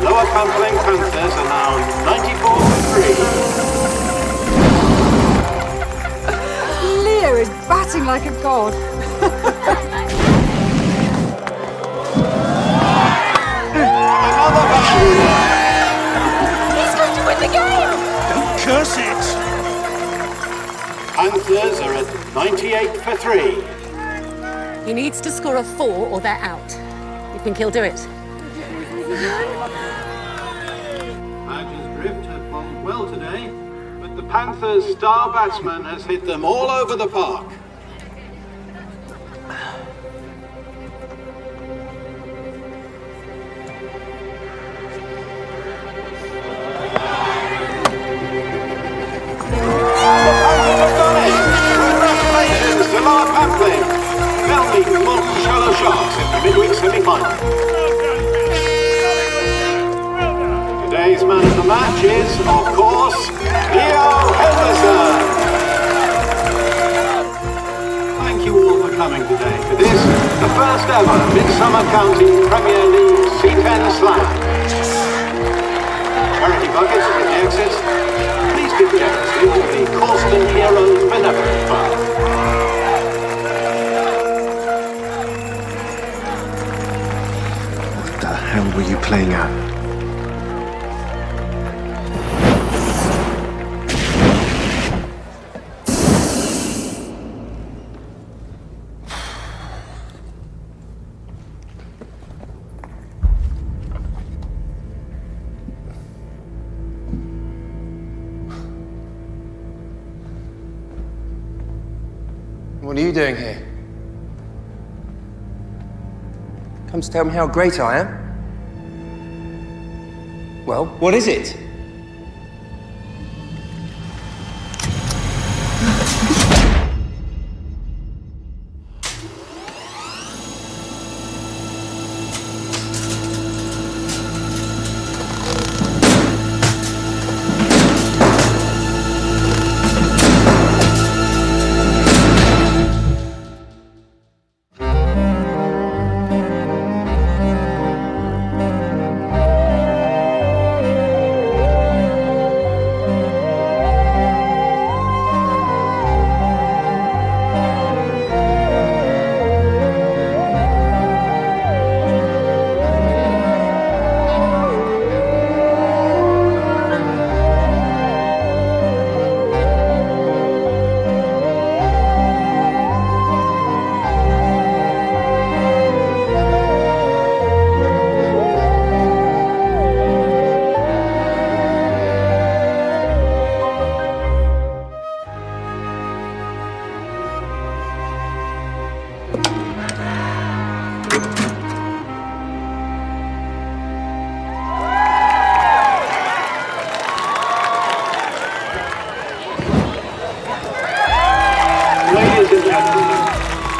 Lower Pampling Panthers are now 94-3. Leo is batting like a god. Another boundary. He's going to win the game! Don't curse it! Panthers are at 98-3. He needs to score a 4 or they're out. You think he'll do it? DVDRip have bowled well today, but the Panthers' star batsman has hit them all over the park. Shallow Sharks in the midweek semi-final. Today's man of the match is, of course, Leo Henderson. Thank you all for coming today for this, the first ever Midsomer County Premier League C10 Slam. Charity buckets at the exits. Please give generously to the Causton Heroes Benevolent Fund. What the hell were you playing at? What are you doing here? Come to tell me how great I am? Well, what is it?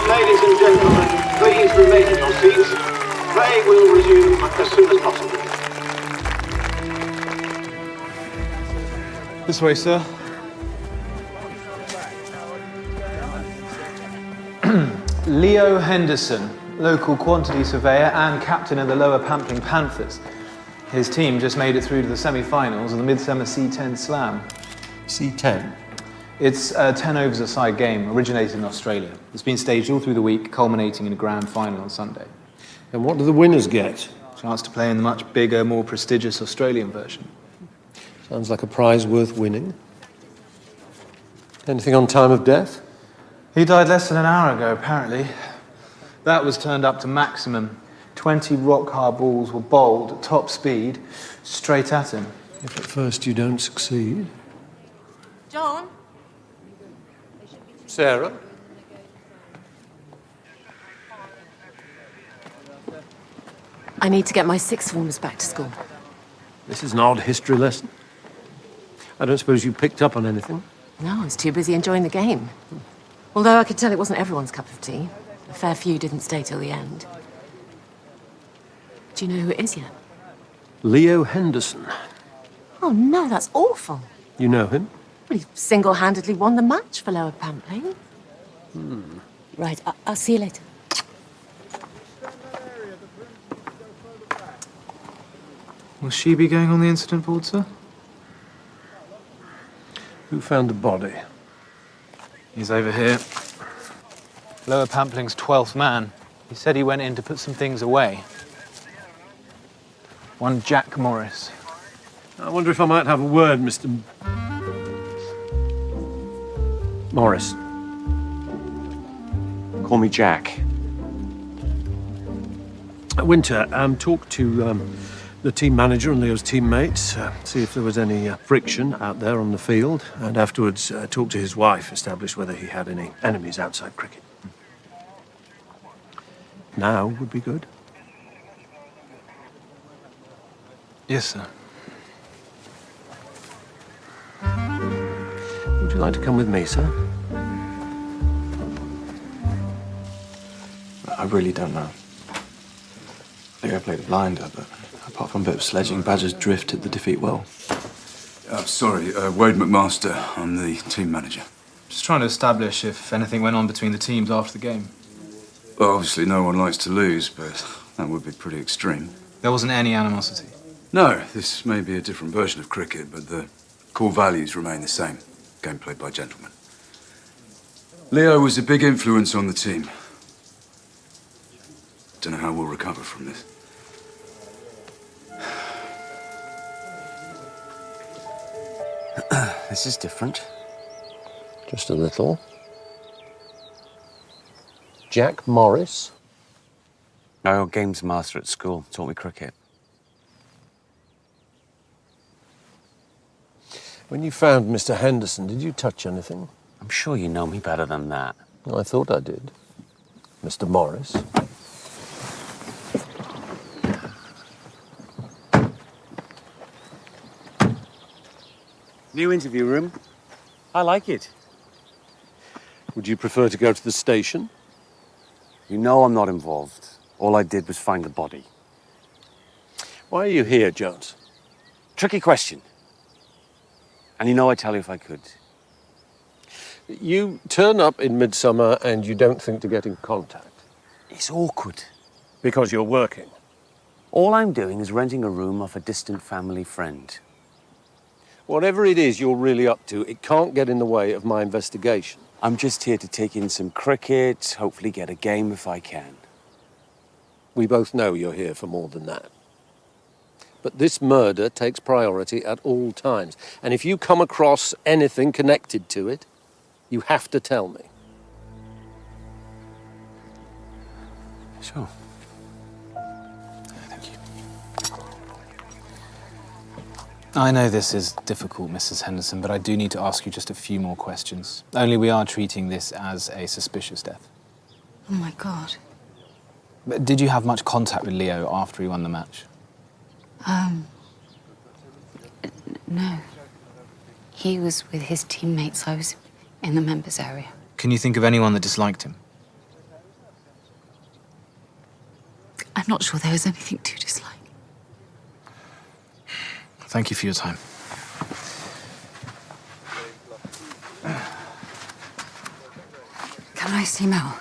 Ladies and gentlemen, please remain in your seats. Play will resume as soon as possible. This way, sir. Leo Henderson, local quantity surveyor and captain of the Lower Pampling Panthers. His team just made it through to the semi-finals of the Midsomer C10 Slam. C10? It's a 10 overs a side game, originated in Australia. It's been staged all through the week, culminating in a grand final on Sunday. And what do the winners get? Chance to play in the much bigger, more prestigious Australian version. Sounds like a prize worth winning. Anything on time of death? He died less than an hour ago, apparently. That was turned up to maximum. 20 rock-hard balls were bowled at top speed, straight at him. If at first you don't succeed. John? Sarah? I need to get my sixth formers back to school. This is an odd history lesson. I don't suppose you picked up on anything? No, I was too busy enjoying the game. Although I could tell it wasn't everyone's cup of tea. A fair few didn't stay till the end. Do you know who it is yet? Leo Henderson. Oh, no, that's awful. You know him? Well, he single-handedly won the match for Lower Pampling. Right, I'll see you later. Will she be going on the incident board, sir? Who found the body? He's over here. Lower Pampling's 12th man. He said he went in to put some things away. One Jack Morris. I wonder if I might have a word, Mr. Morris. Call me Jack. Winter, talk to the team manager and Leo's teammates, see if there was any friction out there on the field, and afterwards talk to his wife, establish whether he had any enemies outside cricket. Now would be good. Yes, sir. Would you like to come with me, sir? I really don't know. Leo played a blinder, but apart from a bit of sledging, Badger's drifted the defeat well. Sorry, Wade McMaster. I'm the team manager. Just trying to establish if anything went on between the teams after the game. Well, obviously no one likes to lose, but that would be pretty extreme. There wasn't any animosity. No, this may be a different version of cricket, but the core values remain the same. Game played by gentlemen. Leo was a big influence on the team. Don't know how we'll recover from this. This is different. Just a little. Jack Morris. My old games master at school taught me cricket. When you found Mr. Henderson, did you touch anything? I'm sure you know me better than that. I thought I did. Mr. Morris. New interview room. I like it. Would you prefer to go to the station? You know I'm not involved. All I did was find the body. Why are you here, Jones? Tricky question. And you know I'd tell you if I could. You turn up in Midsomer and you don't think to get in contact. It's awkward. Because you're working. All I'm doing is renting a room off a distant family friend. Whatever it is you're really up to, it can't get in the way of my investigation. I'm just here to take in some cricket, hopefully get a game if I can. We both know you're here for more than that. But this murder takes priority at all times. And if you come across anything connected to it, you have to tell me. Sure. Thank you. I know this is difficult, Mrs. Henderson, but I do need to ask you just a few more questions. Only we are treating this as a suspicious death. Oh, my God. But did you have much contact with Leo after he won the match? No. He was with his teammates. I was in the members' area. Can you think of anyone that disliked him? I'm not sure there was anything to dislike. Thank you for your time. Can I see Mel?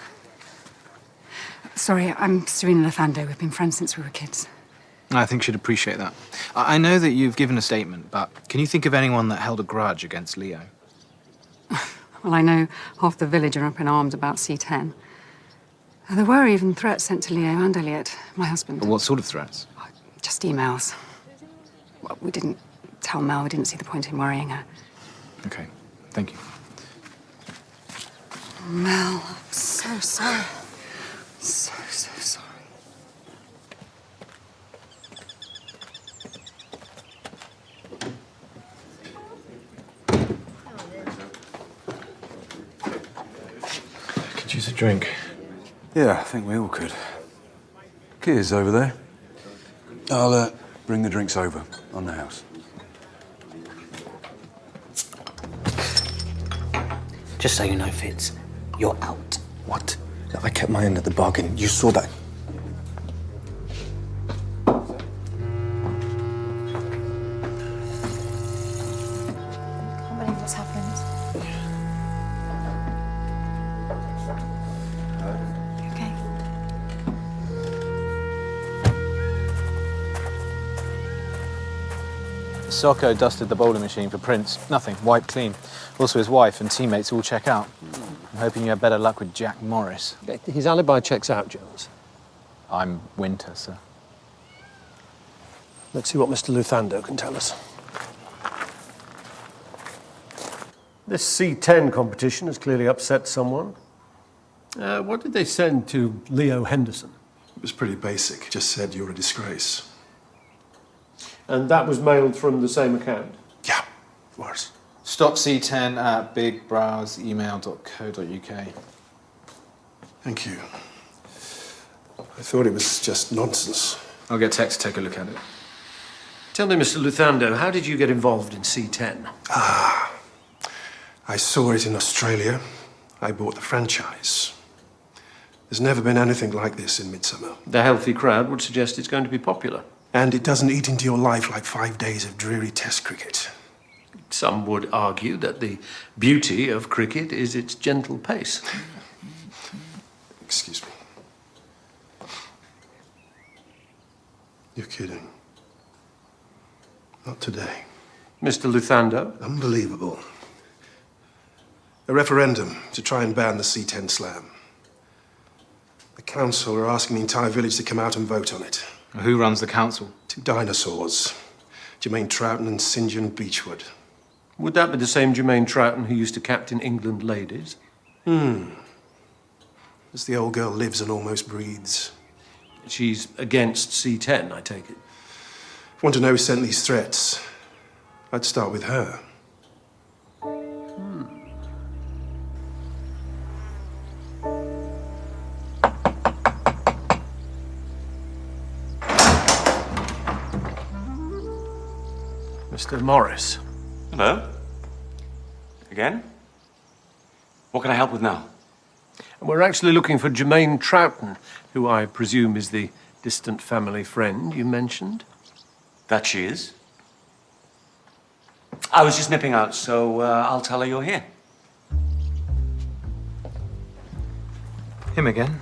Sorry, I'm Serena Lafando. We've been friends since we were kids. I think she'd appreciate that. I know that you've given a statement, but can you think of anyone that held a grudge against Leo? Well, I know half the village are up in arms about C10. There were even threats sent to Leo and Elliot, my husband. What sort of threats? Just emails. Well, we didn't tell Mel. We didn't see the point in worrying her. Okay, thank you. Mel, I'm so sorry. So sorry. Could use a drink. Yeah, I think we all could. Kia's over there. I'll bring the drinks over on the house. Just so you know, Fitz, you're out. What? I kept my end of the bargain. You saw that. I can't believe what's happened. You okay? Socko dusted the bowling machine for prints. Nothing, wiped clean. Also his wife and teammates all check out. I'm hoping you have better luck with Jack Morris. His alibi checks out, Jones. I'm Winter, sir. Let's see what Mr. Luthando can tell us. This C10 competition has clearly upset someone. What did they send to Leo Henderson? It was pretty basic. Just said you're a disgrace. And that was mailed from the same account? Yeah, it was. Stop C10 at bigbrowseemail.co.uk. Thank you. I thought it was just nonsense. I'll get Tex to take a look at it. Tell me, Mr. Luthando, how did you get involved in C10? I saw it in Australia. I bought the franchise. There's never been anything like this in Midsomer. The healthy crowd would suggest it's going to be popular. And it doesn't eat into your life like 5 days of dreary test cricket. Some would argue that the beauty of cricket is its gentle pace. Excuse me. You're kidding. Not today. Mr. Luthando? Unbelievable. A referendum to try and ban the C10 slam. The council are asking the entire village to come out and vote on it. Who runs the council? 2 dinosaurs. Jermaine Troughton and St. John Beechwood. Would that be the same Jermaine Troughton who used to captain England ladies? As the old girl lives and almost breathes. She's against C10, I take it. If you want to know who sent these threats, I'd start with her. Mr. Morris. Hello. Again? What can I help with now? We're actually looking for Jermaine Troughton, who I presume is the distant family friend you mentioned. That she is. I was just nipping out, so I'll tell her you're here. Him again?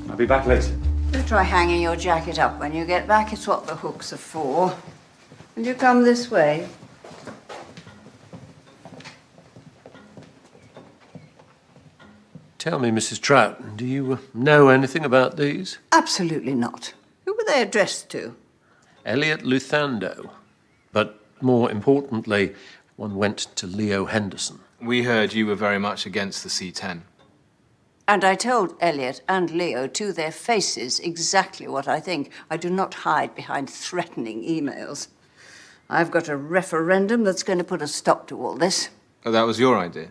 I'll be back later. Do try hanging your jacket up when you get back. It's what the hooks are for. Will you come this way? Tell me, Mrs. Troughton, do you know anything about these? Absolutely not. Who were they addressed to? Elliot Luthando. But more importantly, one went to Leo Henderson. We heard you were very much against the C10. And I told Elliot and Leo to their faces exactly what I think. I do not hide behind threatening emails. I've got a referendum that's going to put a stop to all this. Oh, that was your idea?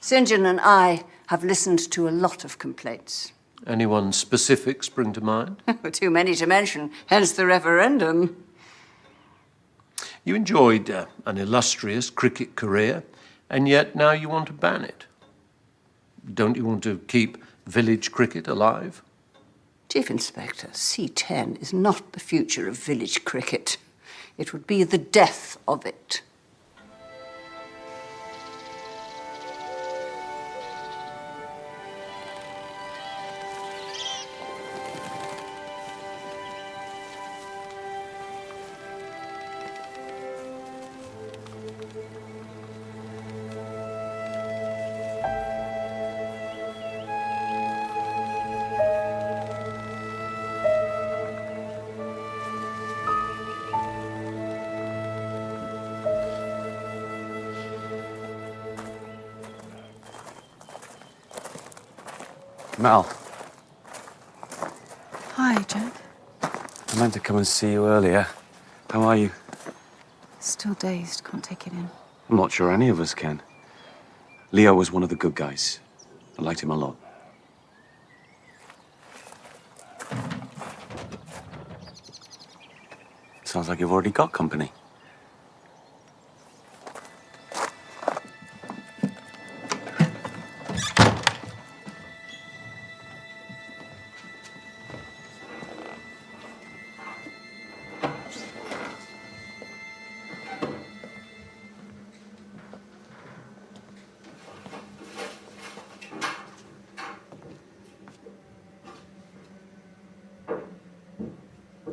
St. John and I have listened to a lot of complaints. Anyone specific spring to mind? Too many to mention, hence the referendum. You enjoyed an illustrious cricket career, and yet now you want to ban it. Don't you want to keep village cricket alive? Chief Inspector, C10 is not the future of village cricket. It would be the death of it. Mal, Hi, Jack. I meant to come and see you earlier. How are you? Still dazed, can't take it in. I'm not sure any of us can. Leo was one of the good guys. I liked him a lot. Sounds like you've already got company.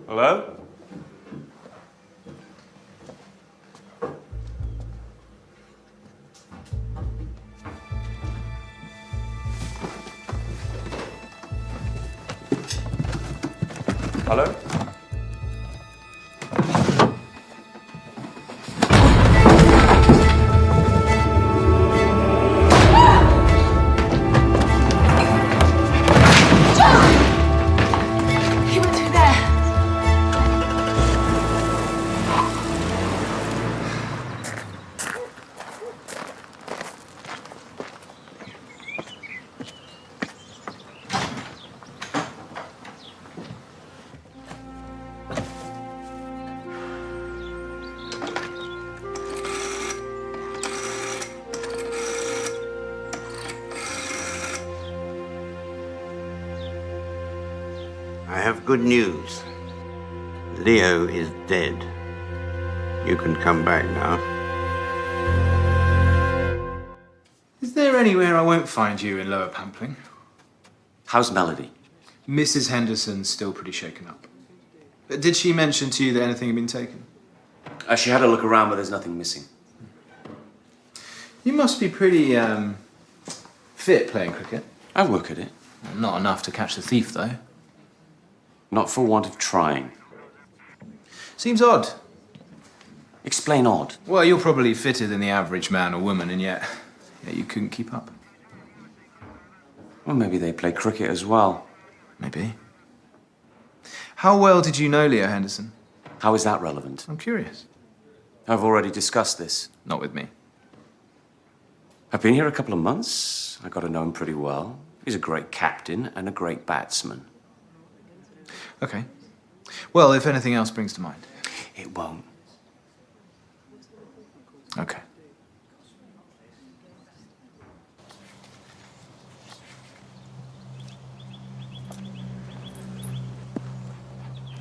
Hello? Hello? He went through there. I have good news. Leo is dead. You can come back now. Is there anywhere I won't find you in Lower Pampling? How's Melody? Mrs. Henderson's still pretty shaken up. Did she mention to you that anything had been taken? She had a look around, but there's nothing missing. You must be pretty, fit playing cricket. I work at it. Well, not enough to catch the thief, though. Not for want of trying. Seems odd. Explain odd. Well, you're probably fitter than the average man or woman, and yet you couldn't keep up. Well, maybe they play cricket as well. Maybe. How well did you know Leo Henderson? How is that relevant? I'm curious. I've already discussed this. Not with me. I've been here a couple of months. I got to know him pretty well. He's a great captain and a great batsman. Okay. Well, if anything else springs to mind. It won't. Okay.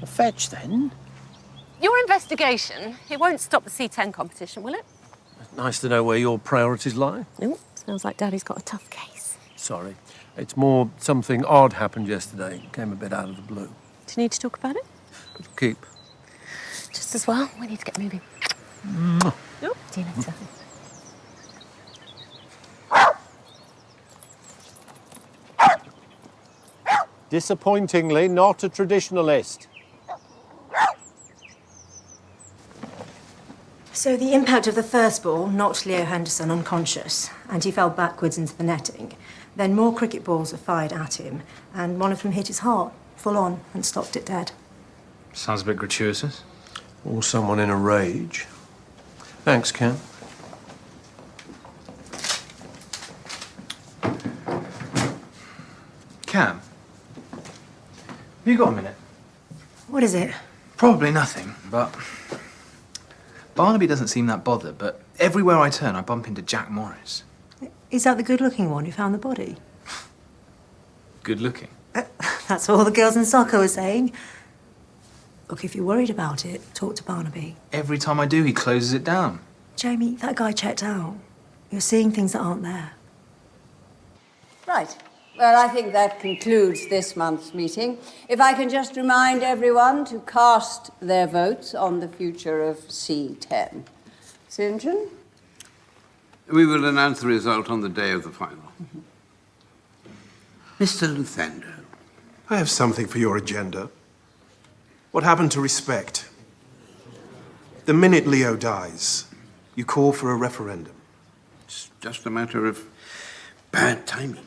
A fetch, then? Your investigation, it won't stop the C10 competition, will it? Nice to know where your priorities lie. No, sounds like Daddy's got a tough case. Sorry. It's more something odd happened yesterday. Came a bit out of the blue. Do you need to talk about it? Keep. Just as well. We need to get moving. Mwah. Oh, see you later. Disappointingly, not a traditionalist. So the impact of the first ball knocked Leo Henderson unconscious, and he fell backwards into the netting. Then more cricket balls were fired at him, and one of them hit his heart, full on, and stopped it dead. Sounds a bit gratuitous. Or someone in a rage. Thanks, Ken. Cam, have you got a minute? What is it? Probably nothing, but Barnaby doesn't seem that bothered, but everywhere I turn, I bump into Jack Morris. Is that the good-looking one who found the body? Good looking. That's all the girls in soccer were saying. Look, if you're worried about it, talk to Barnaby. Every time I do, he closes it down. Jamie, that guy checked out. You're seeing things that aren't there. Right. Well, I think that concludes this month's meeting. If I can just remind everyone to cast their votes on the future of C10. St. John? We will announce the result on the day of the final. Mr. Luthando. I have something for your agenda. What happened to respect? The minute Leo dies, you call for a referendum. It's just a matter of bad timing.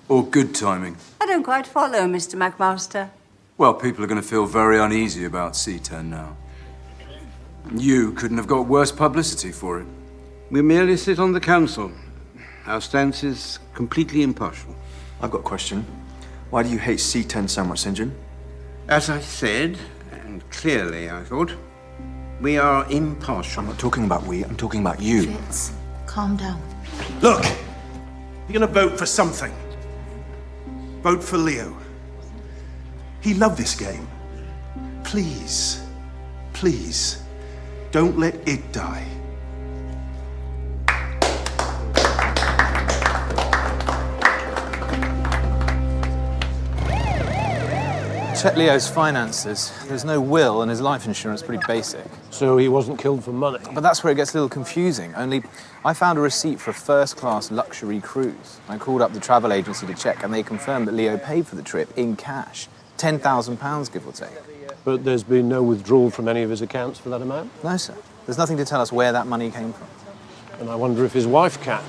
Or good timing. I don't quite follow, Mr. McMaster. Well, people are going to feel very uneasy about C10 now. You couldn't have got worse publicity for it. We merely sit on the council. Our stance is completely impartial. I've got a question. Why do you hate C10 so much, St. John? As I said, and clearly I thought, we are impartial. I'm not talking about we, I'm talking about you. Fitz, calm down. Look, you're gonna vote for something. Vote for Leo. He loved this game. Please, please, don't let it die. checked Leo's finances. There's no will and his life insurance is pretty basic. So he wasn't killed for money? But that's where it gets a little confusing. Only I found a receipt for a first-class luxury cruise. I called up the travel agency to check and they confirmed that Leo paid for the trip in cash. £10,000, give or take. But there's been no withdrawal from any of his accounts for that amount? No, sir. There's nothing to tell us where that money came from. And I wonder if his wife can.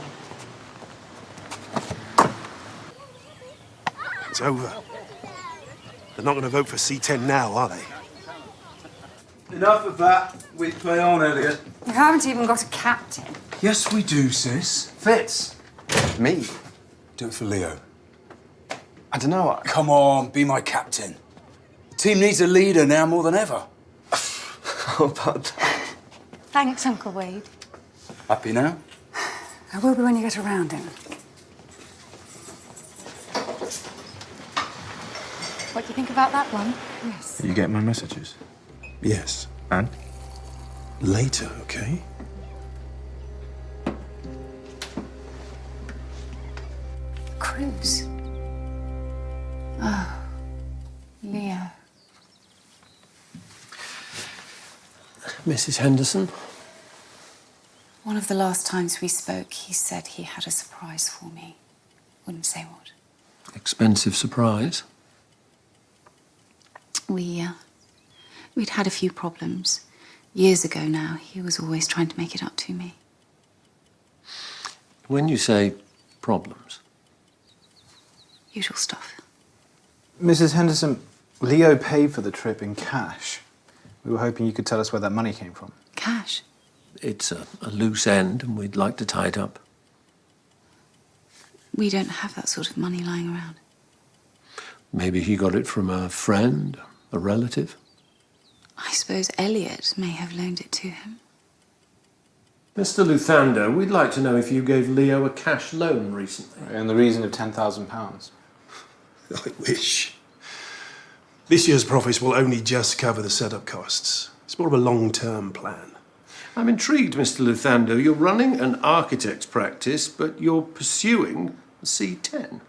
It's over. They're not going to vote for C10 now, are they? Enough of that. We play on, Elliot. You haven't even got a captain. Yes, we do, sis. Fitz. Me? Do it for Leo. I don't know. Come on, be my captain. The team needs a leader now more than ever. How about that? Thanks, Uncle Wade. Happy now? I will be when you get around him. What do you think about that one? Yes. You get my messages? Yes. And? Later, okay? Cruise. Oh, Leo. Mrs. Henderson? One of the last times we spoke, he said he had a surprise for me. Wouldn't say what. Expensive surprise. We'd had a few problems. Years ago now, he was always trying to make it up to me. When you say problems? Usual stuff. Mrs. Henderson, Leo paid for the trip in cash. We were hoping you could tell us where that money came from. Cash? It's a loose end, and we'd like to tie it up. We don't have that sort of money lying around. Maybe he got it from a friend, a relative. I suppose Elliot may have loaned it to him. Mr. Luthander, we'd like to know if you gave Leo a cash loan recently. In the region of £10,000. I wish. This year's profits will only just cover the setup costs. It's more of a long-term plan. I'm intrigued, Mr. Luthander. You're running an architect's practice, but you're pursuing a C10.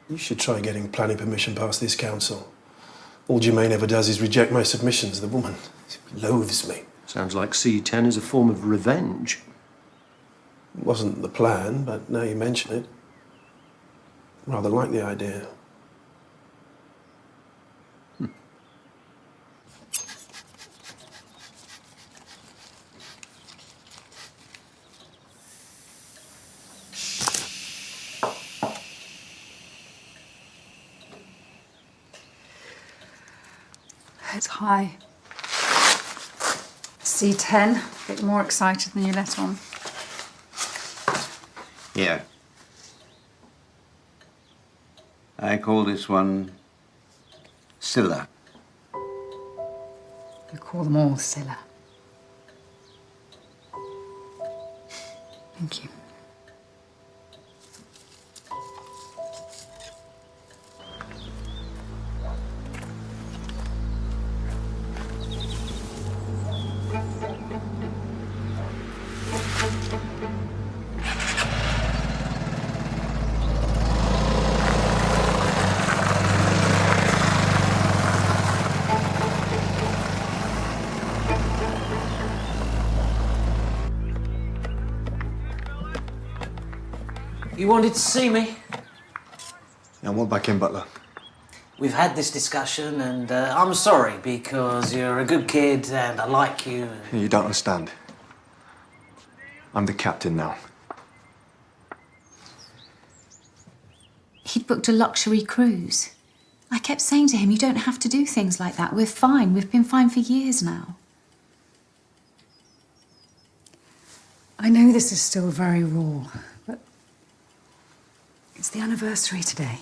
You should try getting planning permission past this council. All Jermaine ever does is reject my submissions. The woman loathes me. Sounds like C10 is a form of revenge. It wasn't the plan, but now you mention it. Rather like the idea. It's high. C10, a bit more excited than you let on. Here. I call this one Scylla. You call them all Scylla. Thank you. You wanted to see me? Yeah, I want back in, Butler. We've had this discussion, and I'm sorry because you're a good kid and I like you. You don't understand. I'm the captain now. He'd booked a luxury cruise. I kept saying to him, you don't have to do things like that. We're fine. We've been fine for years now. I know this is still very raw, but it's the anniversary today.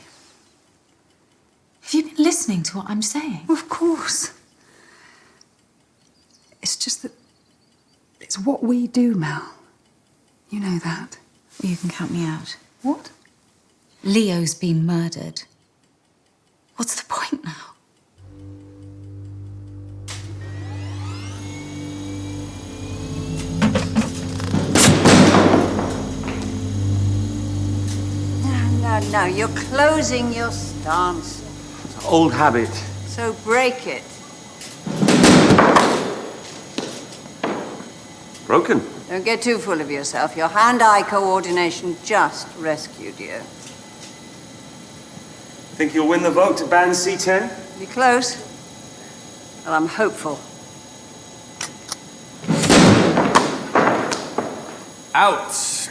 Have you been listening to what I'm saying? Of course. It's just that it's what we do, Mel. You know that. Well, you can count me out. What? Leo's been murdered. What's the point now? No, you're closing your stance. Old habit. So break it. Broken. Don't get too full of yourself. Your hand-eye coordination just rescued you. Think you'll win the vote to ban C10? Be close. Well, I'm hopeful. Out.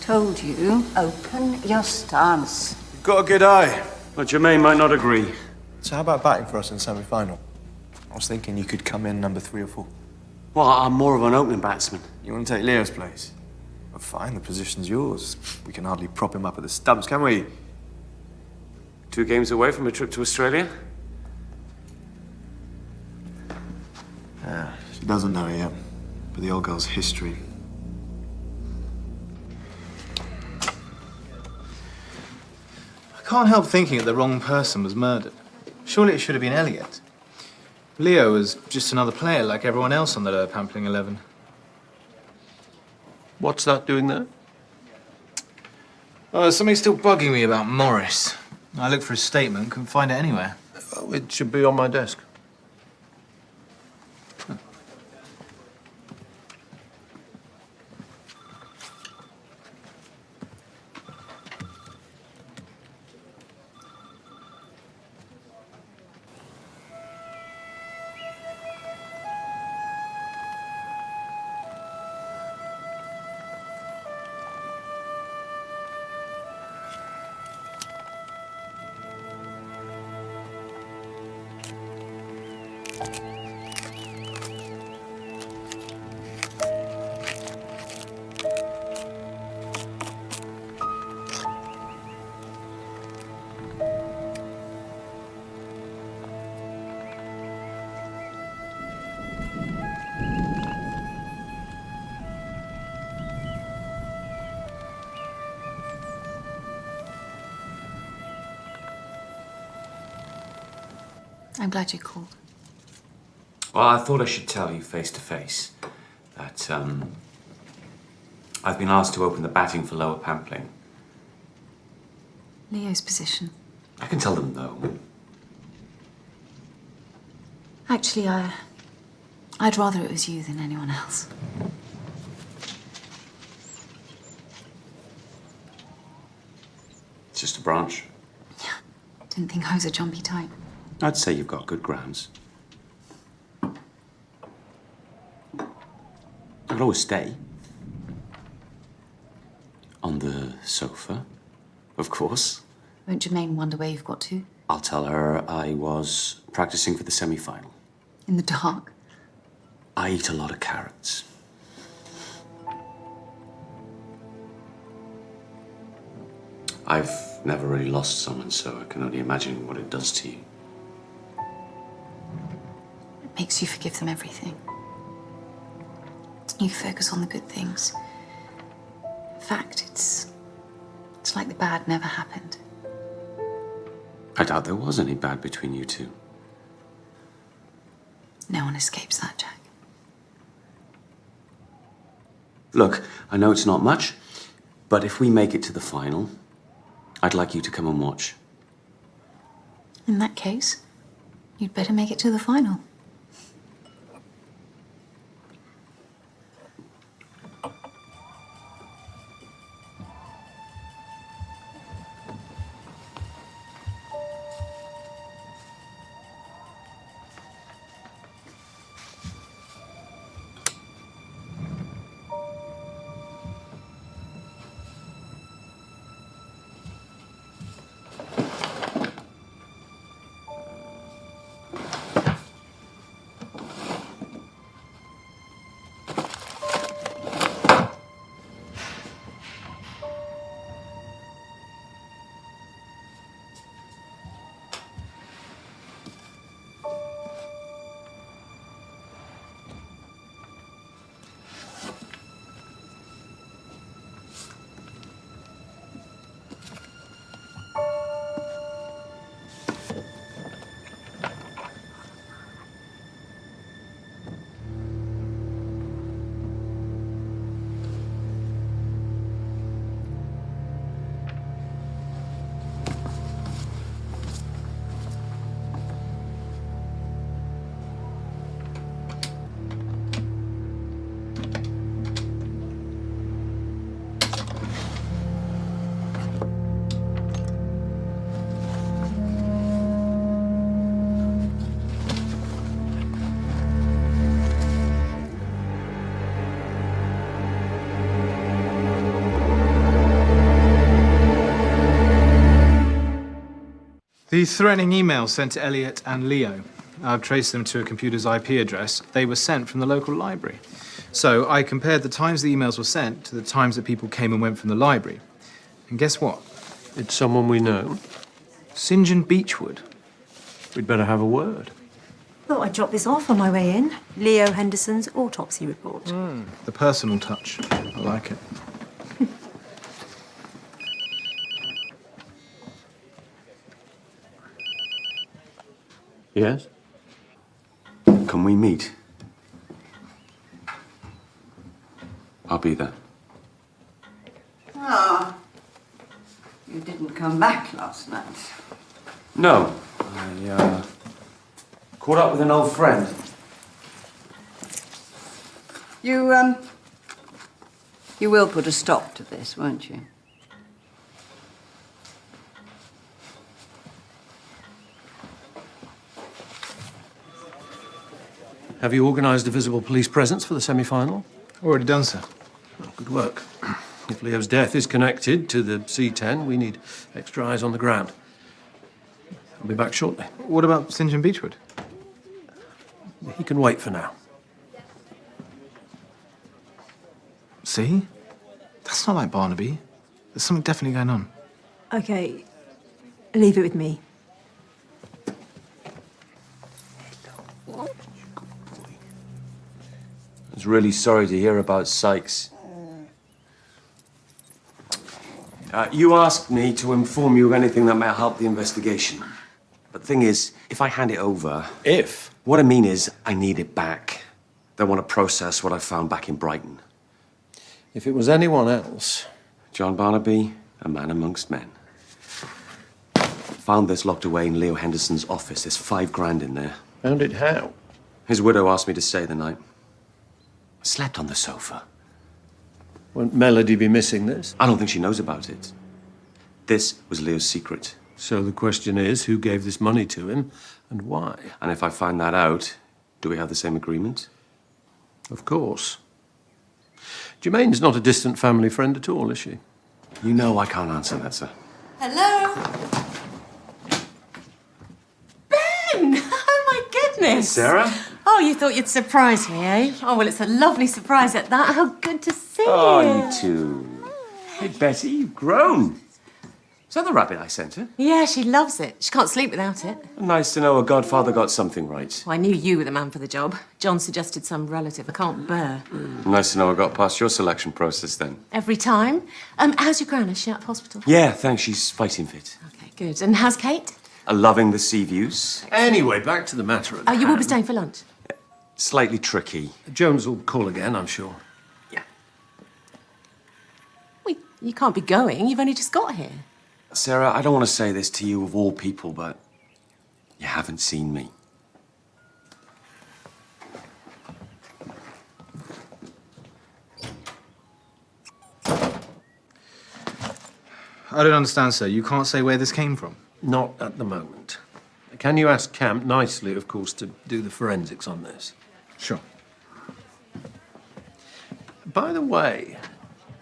Told you, open your stance. You've got a good eye. Well, Jermaine might not agree. So how about batting for us in semi-final? I was thinking you could come in number 3 or 4. Well, I'm more of an opening batsman. You want to take Leo's place? Well, fine, the position's yours. We can hardly prop him up at the stumps, can we? 2 games away from a trip to Australia? Yeah, she doesn't know it yet, but the old girl's history. I can't help thinking that the wrong person was murdered. Surely it should have been Elliot. Leo was just another player like everyone else on the Lower Pampling 11. What's that doing there? Oh, there's something still bugging me about Morris. I looked for his statement, couldn't find it anywhere. Oh, it should be on my desk. I'm glad you called. Well, I thought I should tell you face to face that, I've been asked to open the batting for Lower Pampling. Leo's position. I can tell them no. Actually, I'd rather it was you than anyone else. It's just a branch. Didn't think I was a jumpy type. I'd say you've got good grounds. I'll always stay. On the sofa, of course. Won't Jermaine wonder where you've got to? I'll tell her I was practicing for the semi-final. In the dark? I eat a lot of carrots. I've never really lost someone, so I can only imagine what it does to you. It makes you forgive them everything. You focus on the good things. In fact, it's like the bad never happened. I doubt there was any bad between you two. No one escapes that, Jack. Look, I know it's not much, but if we make it to the final, I'd like you to come and watch. In that case, you'd better make it to the final. The threatening emails sent to Elliot and Leo. I've traced them to a computer's IP address. They were sent from the local library. So I compared the times the emails were sent to the times that people came and went from the library. And guess what? It's someone we know. St. John Beechwood. We'd better have a word. Thought I'd drop this off on my way in. Leo Henderson's autopsy report. The personal touch. I like it. Yes? Can we meet? I'll be there. Ah, you didn't come back last night. No. I caught up with an old friend. You will put a stop to this, won't you? Have you organised a visible police presence for the semi-final? Already done, sir. Well, good work. If Leo's death is connected to the C10, we need extra eyes on the ground. I'll be back shortly. What about St. John Beechwood? He can wait for now. See? That's not like Barnaby. There's something definitely going on. Okay, leave it with me. I was really sorry to hear about Sykes. You asked me to inform you of anything that might help the investigation. But the thing is, if I hand it over... If? What I mean is, I need it back. They want to process what I found back in Brighton. If it was anyone else... John Barnaby, a man amongst men. Found this locked away in Leo Henderson's office. There's $5,000 in there. Found it how? His widow asked me to stay the night. I slept on the sofa. Won't Melody be missing this? I don't think she knows about it. This was Leo's secret. So the question is, who gave this money to him and why? And if I find that out, do we have the same agreement? Of course. Jermaine's not a distant family friend at all, is she? You know I can't answer that, sir. Hello? Ben! Oh, my goodness! Sarah? Oh, you thought you'd surprise me, eh? Oh, well, it's a lovely surprise at that. How good to see you. Oh, you too. Hey, Betty, you've grown. Is that the rabbit I sent her? Yeah, she loves it. She can't sleep without it. Nice to know a godfather got something right. Well, I knew you were the man for the job. John suggested some relative I can't bear. Nice to know I got past your selection process then. Every time. How's your gran? Is she out of hospital? Yeah, thanks. She's fighting fit. Okay, good. And how's Kate? Loving the sea views. Anyway, back to the matter at Oh, you will be hand. staying for lunch? Slightly tricky. Jones will call again, I'm sure. Well, you can't be going. You've only just got here. Sarah, I don't want to say this to you of all people, but you haven't seen me. I don't understand, sir. You can't say where this came from. Not at the moment. Can you ask Camp nicely, of course, to do the forensics on this? Sure. By the way,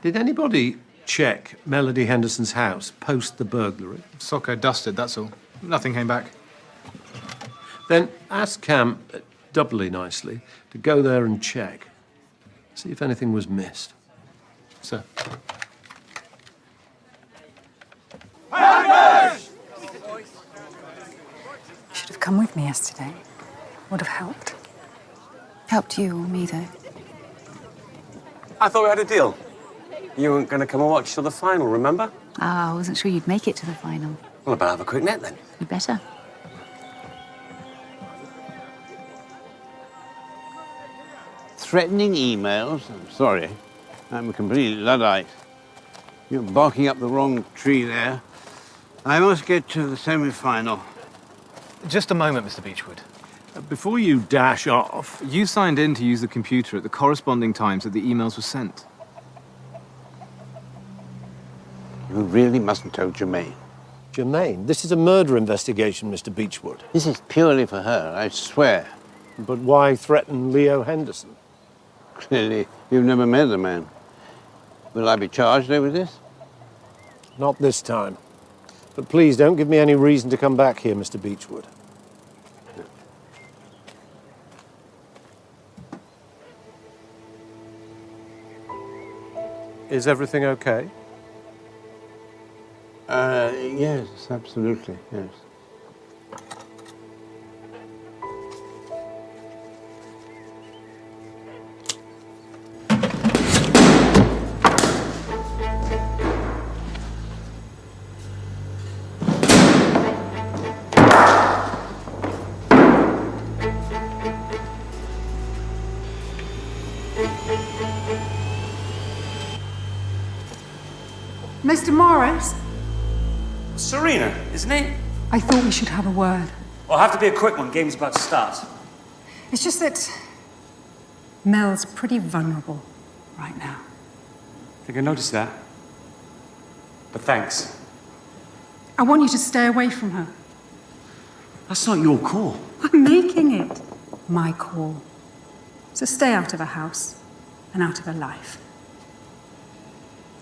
did anybody check Melody Henderson's house post the burglary? Socko dusted, that's all. Nothing came back. Then ask Camp, doubly nicely, to go there and check. See if anything was missed. Sir. Should have come with me yesterday. Would have helped. Helped you or me, though. I thought we had a deal. You weren't going to come and watch till the final, remember? I wasn't sure you'd make it to the final. Well, I better have a quick net then. You better. Threatening emails? I'm sorry. I'm a complete Luddite. You're barking up the wrong tree there. I must get to the semi-final. Just a moment, Mr. Beechwood. Before you dash off... You signed in to use the computer at the corresponding times that the emails were sent. You really mustn't tell Germaine. Germaine, this is a murder investigation, Mr. Beechwood. This is purely for her, I swear. But why threaten Leo Henderson? Clearly, you've never met the man. Will I be charged over this? Not this time. But please don't give me any reason to come back here, Mr. Beechwood. Is everything okay? Yes, absolutely, yes. Mr. Morris, Serena, isn't it? I thought we should have a word. Well, it'll have to be a quick one. Game's about to start. It's just that Mel's pretty vulnerable right now. I think I noticed that. But thanks. I want you to stay away from her. That's not your call. I'm making it my call. So stay out of her house and out of her life.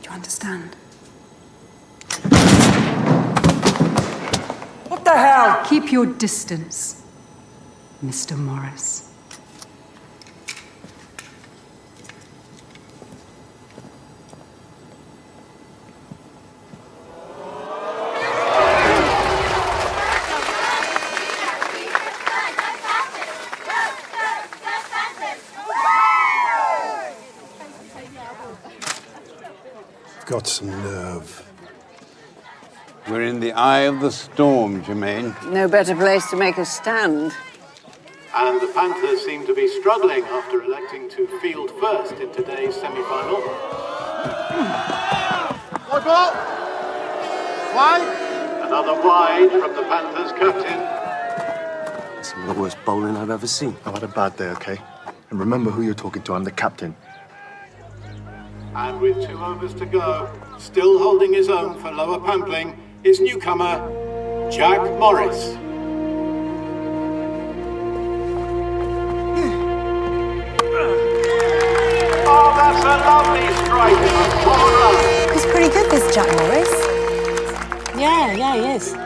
Do you understand? What the hell? Keep your distance, Mr. Morris. Got some nerve. We're in the eye of the storm, Jermaine. No better place to make a stand. And the Panthers seem to be struggling after electing to field first in today's semi-final. What ball? Wide? Another wide from the Panthers captain. Some of the worst bowling I've ever seen. I've had a bad day, okay? And remember who you're talking to, I'm the captain. And with 2 overs to go, still holding his own for Lower Pampling, is newcomer Jack Morris. Oh, that's a lovely strike and a forward run. He's pretty good, this Jack Morris. Yeah, he is.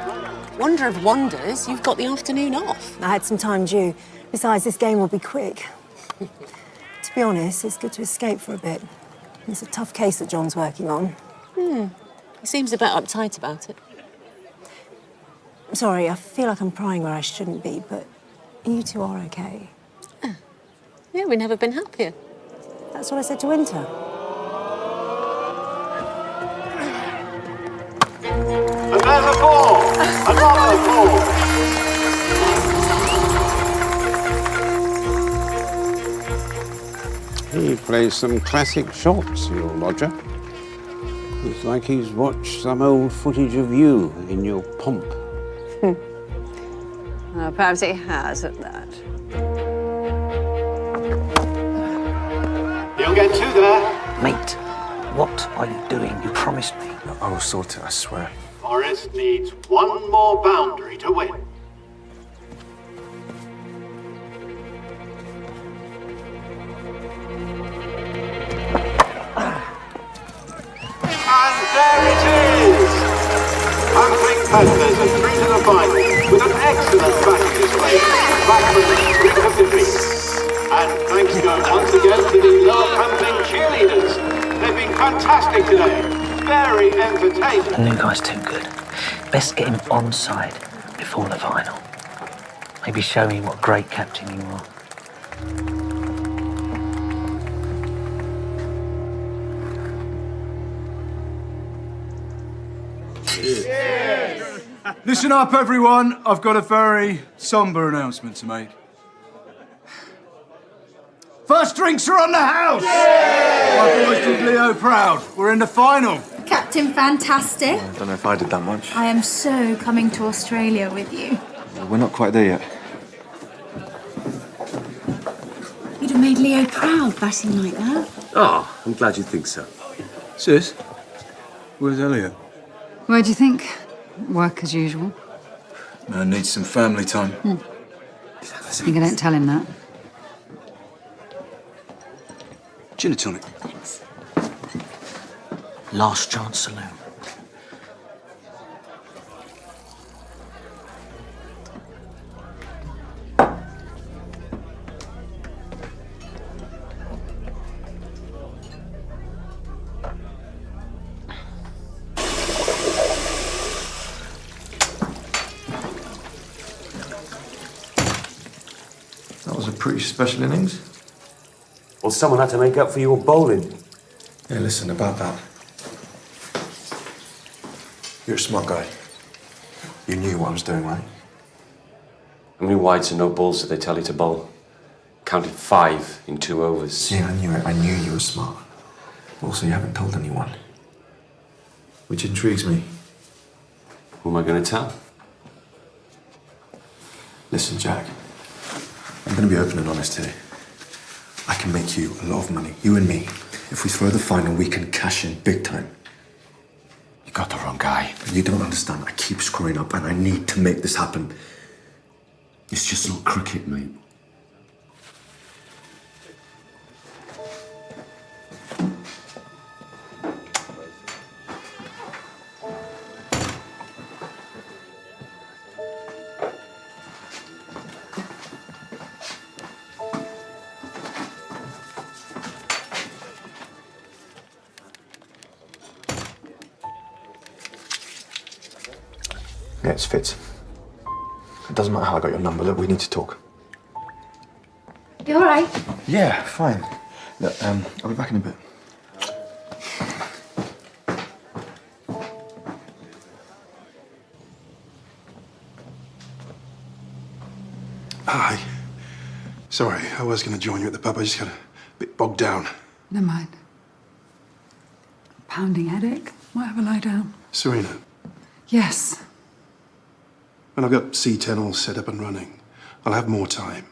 Wonder of wonders, you've got the afternoon off. I had some time due. Besides, this game will be quick. To be honest, it's good to escape for a bit. It's a tough case that John's working on. He seems a bit uptight about it. Sorry, I feel like I'm prying where I shouldn't be, but you two are okay. Yeah, we've never been happier. That's what I said to Winter. And there's a ball! Another ball! He plays some classic shots, your lodger. It's like he's watched some old footage of you in your pomp. Well, perhaps he has at that. He'll get 2 there. Mate, what are you doing? You promised me. I will sort it, I swear. Morris needs 1 more boundary to win. And there it is! Pampling Panthers are through to the final with an excellent batting display back from the brink of defeat. And thanks go once again to the Lower Pampling cheerleaders. They've been fantastic today. Very entertaining. The new guy's too good. Best get him onside before the final. Maybe show me what great captain you are. Listen up, everyone. I've got a very sombre announcement to make. First drinks are on the house! My boys did Leo proud. We're in the final. Captain Fantastic. I don't know if I did that much. I am so coming to Australia with you. We're not quite there yet. You'd have made Leo proud batting like that. Oh, I'm glad you think so. Sis, where's Elliot? Where do you think? Work as usual. Man needs some family time. You don't tell him that. Gin and tonic. Last chance saloon. pretty special innings. Well, someone had to make up for your bowling. Yeah, listen, about that. You're a smart guy. You knew what I was doing, right? How many wides and no balls did they tell you to bowl? Counted 5 in 2 overs. See, I knew it. I knew you were smart. Also, you haven't told anyone. Which intrigues me. Who am I going to tell? Listen, Jack. I'm going to be open and honest here. I can make you a lot of money. You and me. If we throw the final, we can cash in big time. You got the wrong guy. You don't understand. I keep screwing up and I need to make this happen. It's just not cricket, mate. Yeah, it's Fitz. It doesn't matter how I got your number. Look, we need to talk. You all right? Yeah, fine. Look, I'll be back in a bit. Hi. Sorry, I was going to join you at the pub. I just got a bit bogged down. Never mind. Pounding headache. Might have a lie down. Serena, Yes. when I've got C10 all set up and running, I'll have more time.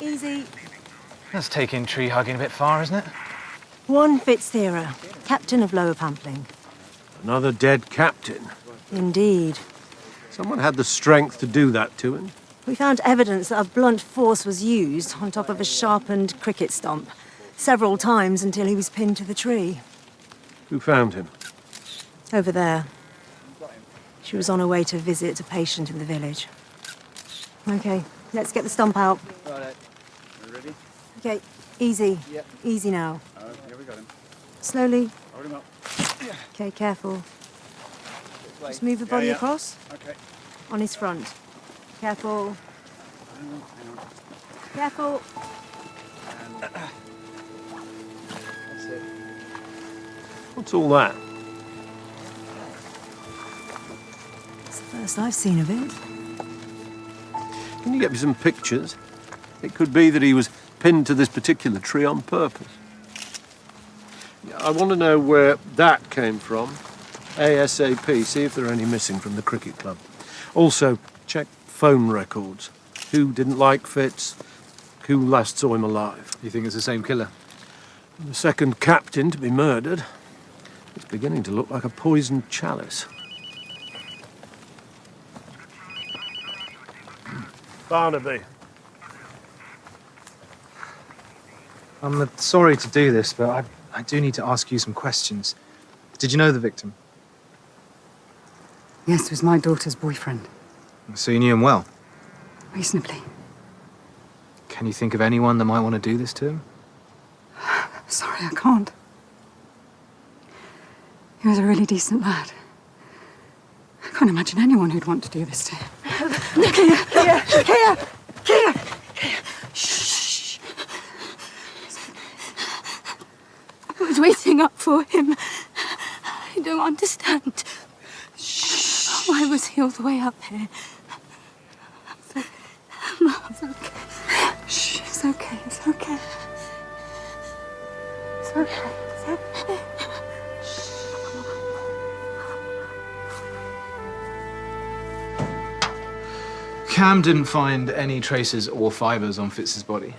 Easy. That's taking tree hugging a bit far, isn't it? One Fitztherer, captain of Lower Pampling. Another dead captain. Indeed. Someone had the strength to do that to him. We found evidence that a blunt force was used on top of a sharpened cricket stump several times until he was pinned to the tree. Who found him? Over there. She was on her way to visit a patient in the village. Okay, let's get the stump out. Right. Are you ready? Okay, easy. Yep. Easy now. Yeah, we got him. Slowly. Hold him up. Okay, careful. This way. Just move the body Yeah. across. Okay. On his front. Careful. Hang on. Careful. And that's it. What's all that? It's the first I've seen of it. Can you get me some pictures? It could be that he was pinned to this particular tree on purpose. I want to know where that came from. ASAP, see if there are any missing from the cricket club. Also, check phone records. Who didn't like Fitz? Who last saw him alive? You think it's the same killer? The second captain to be murdered. It's beginning to look like a poisoned chalice. Barnaby. I'm sorry to do this, but I do need to ask you some questions. Did you know the victim? Yes, it was my daughter's boyfriend. So you knew him well? Reasonably. Can you think of anyone that might want to do this to him? Sorry, I can't. He was a really decent lad. I can't imagine anyone who'd want to do this to him. Kia! Shh. I was waiting up for him. I don't understand. Why was he all the way up here? It's okay. Shh, it's okay, it's okay. It's okay, it's okay. Cam didn't find any traces or fibres on Fitz's body.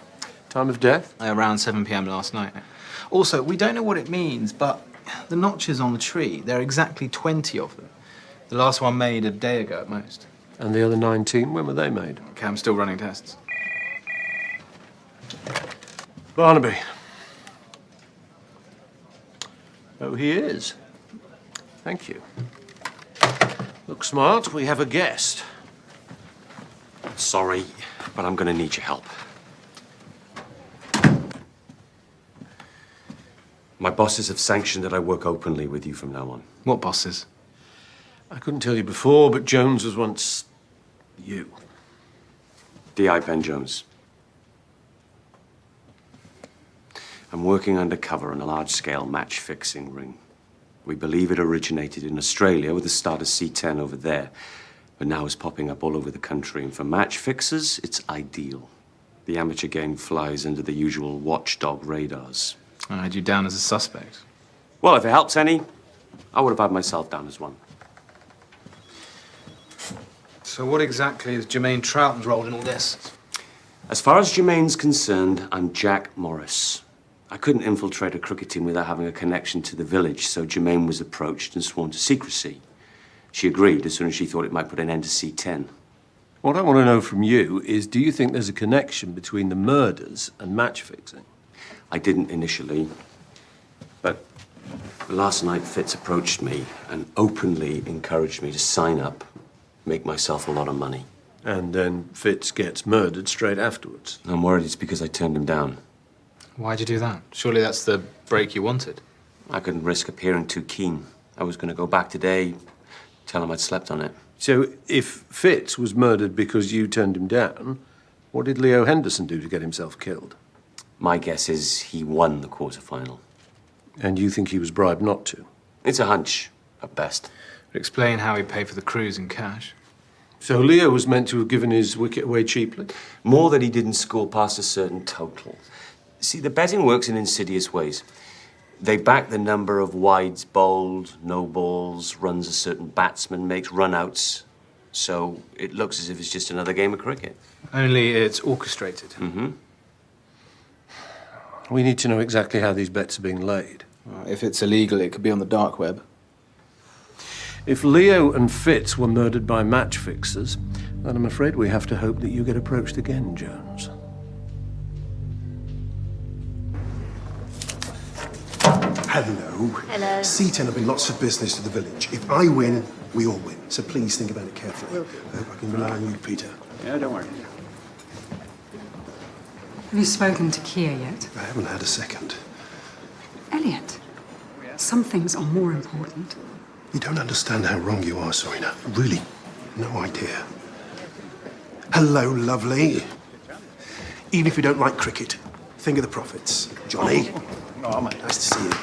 Time of death? Around 7 p.m. last night. Also, we don't know what it means, but the notches on the tree, there are exactly 20 of them. The last one made a day ago at most. And the other 19, when were they made? Cam's still running tests. Barnaby. Oh, he is. Thank you. Look smart, we have a guest. Sorry, but I'm gonna need your help. My bosses have sanctioned that I work openly with you from now on. What bosses? I couldn't tell you before, but Jones was once you. D.I. Ben Jones. I'm working undercover on a large-scale match-fixing ring. We believe it originated in Australia with the start of C10 over there, but now is popping up all over the country. And for match fixers, it's ideal. The amateur game flies under the usual watchdog radars. I had you down as a suspect. Well, if it helps any, I would have had myself down as one. So what exactly is Jermaine Troughton's role in all this? As far as Jermaine's concerned, I'm Jack Morris. I couldn't infiltrate a cricket team without having a connection to the village, so Jermaine was approached and sworn to secrecy. She agreed as soon as she thought it might put an end to C10. What I want to know from you is, do you think there's a connection between the murders and match fixing? I didn't initially, but last night Fitz approached me and openly encouraged me to sign up, make myself a lot of money. And then Fitz gets murdered straight afterwards. I'm worried it's because I turned him down. Why'd you do that? Surely that's the break you wanted. I couldn't risk appearing too keen. I was going to go back today, tell him I'd slept on it. So if Fitz was murdered because you turned him down, what did Leo Henderson do to get himself killed? My guess is he won the quarter-final. And you think he was bribed not to? It's a hunch, at best. Explain how he paid for the cruise in cash. So Leo was meant to have given his wicket away cheaply? More that he didn't score past a certain total. See, the betting works in insidious ways. They back the number of wides bowled, no balls, runs a certain batsman makes, run-outs. So it looks as if it's just another game of cricket. Only it's orchestrated. Mm-hmm. We need to know exactly how these bets are being laid. If it's illegal, it could be on the dark web. If Leo and Fitz were murdered by match fixers, then I'm afraid we have to hope that you get approached again, Jones. Hello. Hello. C10 have been lots of business to the village. If I win, we all win. So please think about it carefully. I hope I can rely on you, Peter. Yeah, don't worry. Have you spoken to Kia yet? I haven't had a second. Elliot, some things are more important. You don't understand how wrong you are, Serena. Really, no idea. Hello, lovely. Even if you don't like cricket, think of the profits. Johnny. Oh, mate. Nice to see you.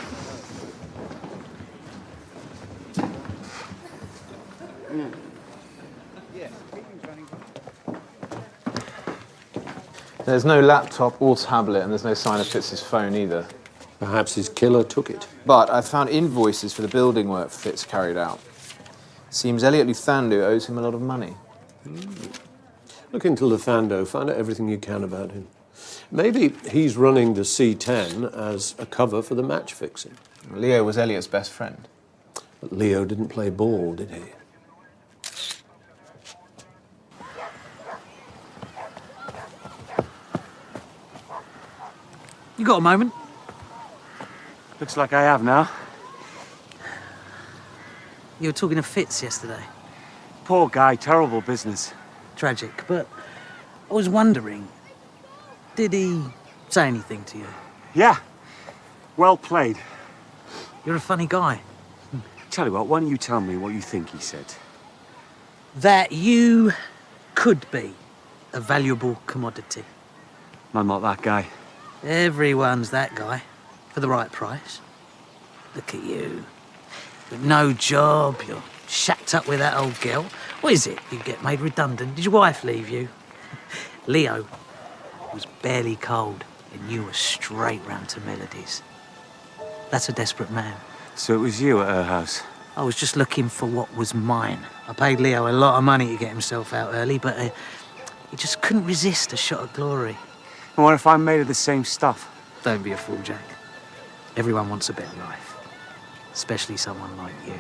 There's no laptop or tablet, and there's no sign of Fitz's phone either. Perhaps his killer took it. But I found invoices for the building work Fitz carried out. Seems Elliot Luthando owes him a lot of money. Look into Luthando, find out everything you can about him. Maybe he's running the C10 as a cover for the match fixing. Leo was Elliot's best friend. But Leo didn't play ball, did he? You got a moment? Looks like I have now. You were talking to Fitz yesterday. Poor guy, terrible business. Tragic, but I was wondering, did he say anything to you? Yeah. Well played. You're a funny guy. Tell you what, why don't you tell me what you think he said? that you could be a valuable commodity. I'm not that guy. Everyone's that guy, for the right price. Look at you. With no job, you're shacked up with that old girl. What is it? You get made redundant. Did your wife leave you? Leo was barely cold, and you were straight round to melodies. That's a desperate man. So it was you at her house? I was just looking for what was mine. I paid Leo a lot of money to get himself out early, but he just couldn't resist a shot of glory. And what if I'm made of the same stuff? Don't be a fool, Jack. Everyone wants a better life, especially someone like you.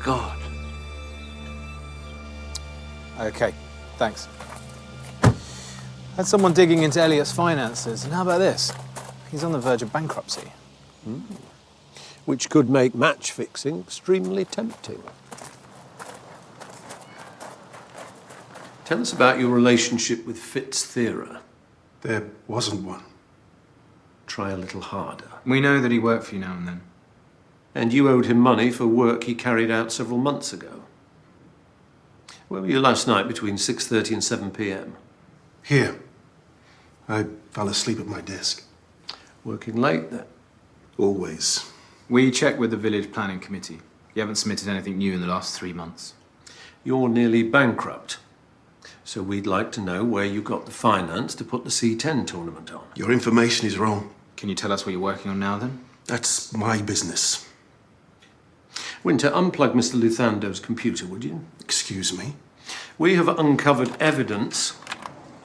God. Okay, thanks. Had someone digging into Elliot's finances, and how about this? He's on the verge of bankruptcy. Which could make match fixing extremely tempting. Tell us about your relationship with Fitz Theora. There wasn't one. Try a little harder. We know that he worked for you now and then. And you owed him money for work he carried out several months ago. Where were you last night between 6:30 and 7 p.m? Here. I fell asleep at my desk. Working late then? Always. We checked with the village planning committee. You haven't submitted anything new in the last 3 months. You're nearly bankrupt. So we'd like to know where you got the finance to put the C10 tournament on. Your information is wrong. Can you tell us what you're working on now, then? That's my business. Winter, unplug Mr. Luthando's computer, would you? Excuse me? We have uncovered evidence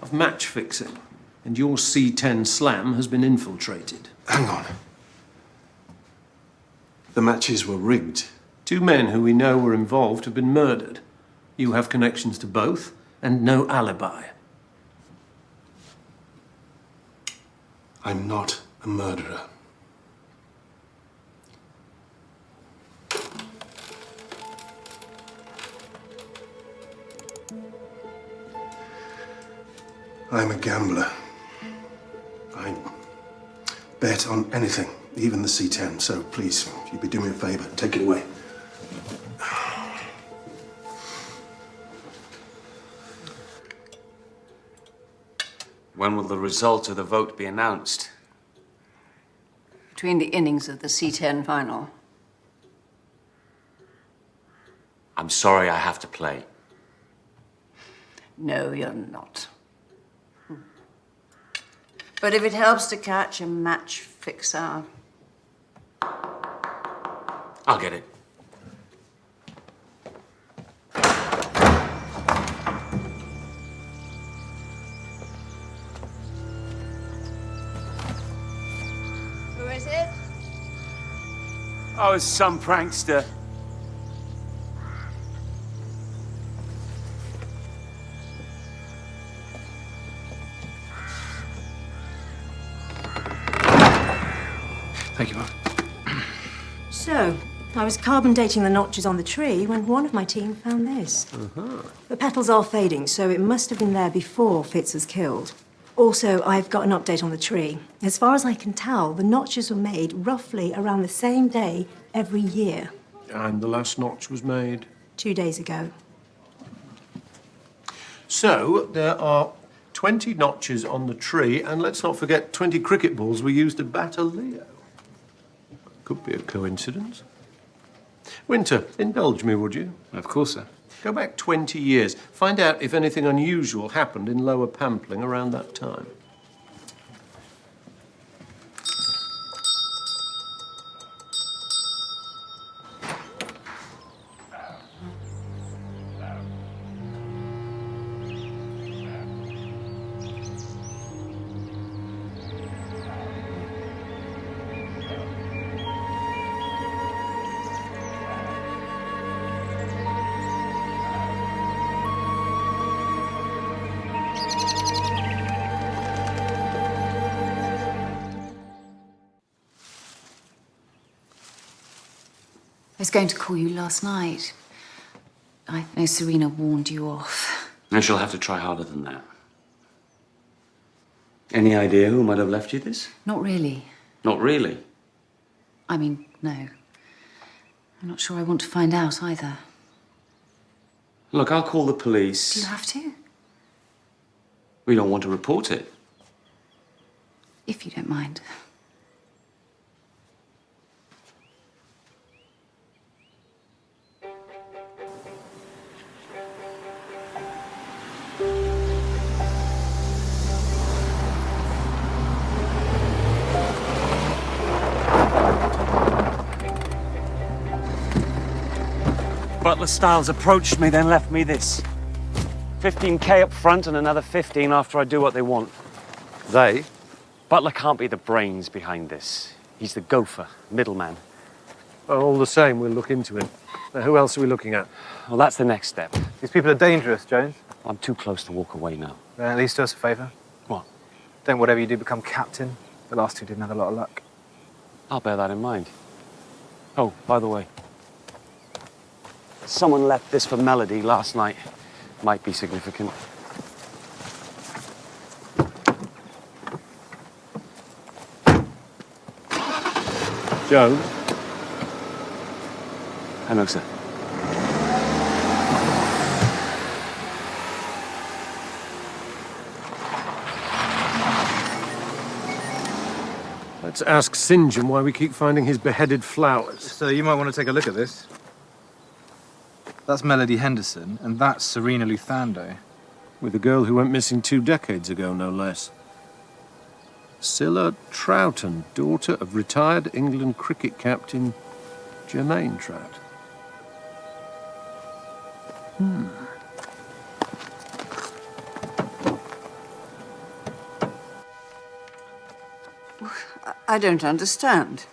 of match fixing, and your C10 slam has been infiltrated. Hang on. The matches were rigged. 2 men who we know were involved have been murdered. You have connections to both, and no alibi. I'm not a murderer. I'm a gambler. I bet on anything, even the C10. So please, if you'd be doing me a favor, take it away. When will the result of the vote be announced? Between the innings of the C10 final. I'm sorry I have to play. No, you're not. But if it helps to catch a match fixer... I'll get it. Who is it? Oh, it's some prankster. Thank you, Mark. So, I was carbon dating the notches on the tree when one of my team found this. The petals are fading, so it must have been there before Fitz was killed. Also, I've got an update on the tree. As far as I can tell, the notches were made roughly around the same day every year. And the last notch was made? 2 days ago. So, there are 20 notches on the tree, and let's not forget 20 cricket balls were used to batter Leo. Could be a coincidence. Winter, indulge me, would you? Of course, sir. Go back 20 years. Find out if anything unusual happened in Lower Pampling around that time. was going to call you last night. I know Serena warned you off. And she'll have to try harder than that. Any idea who might have left you this? Not really. Not really. I mean, no. I'm not sure I want to find out either. Look, I'll call the police. Do you have to? We don't want to report it. If you don't mind. Butler Styles approached me, then left me this. 15K up front and another 15 after I do what they want. They? Butler can't be the brains behind this. He's the gopher, middleman. Well, all the same, we'll look into him. Now, who else are we looking at? Well, that's the next step. These people are dangerous, Jones. I'm too close to walk away now. At least do us a favour. What? Don't whatever you do become captain. The last two didn't have a lot of luck. I'll bear that in mind. Oh, by the way, someone left this for Melody last night. Might be significant. Jones? Hello, sir. Let's ask St. John why we keep finding his beheaded flowers. So you might want to take a look at this. That's Melody Henderson, and that's Serena Luthando. With a girl who went missing 2 decades ago, no less. Scylla Troughton, daughter of retired England cricket captain Jermaine Trout. I don't understand.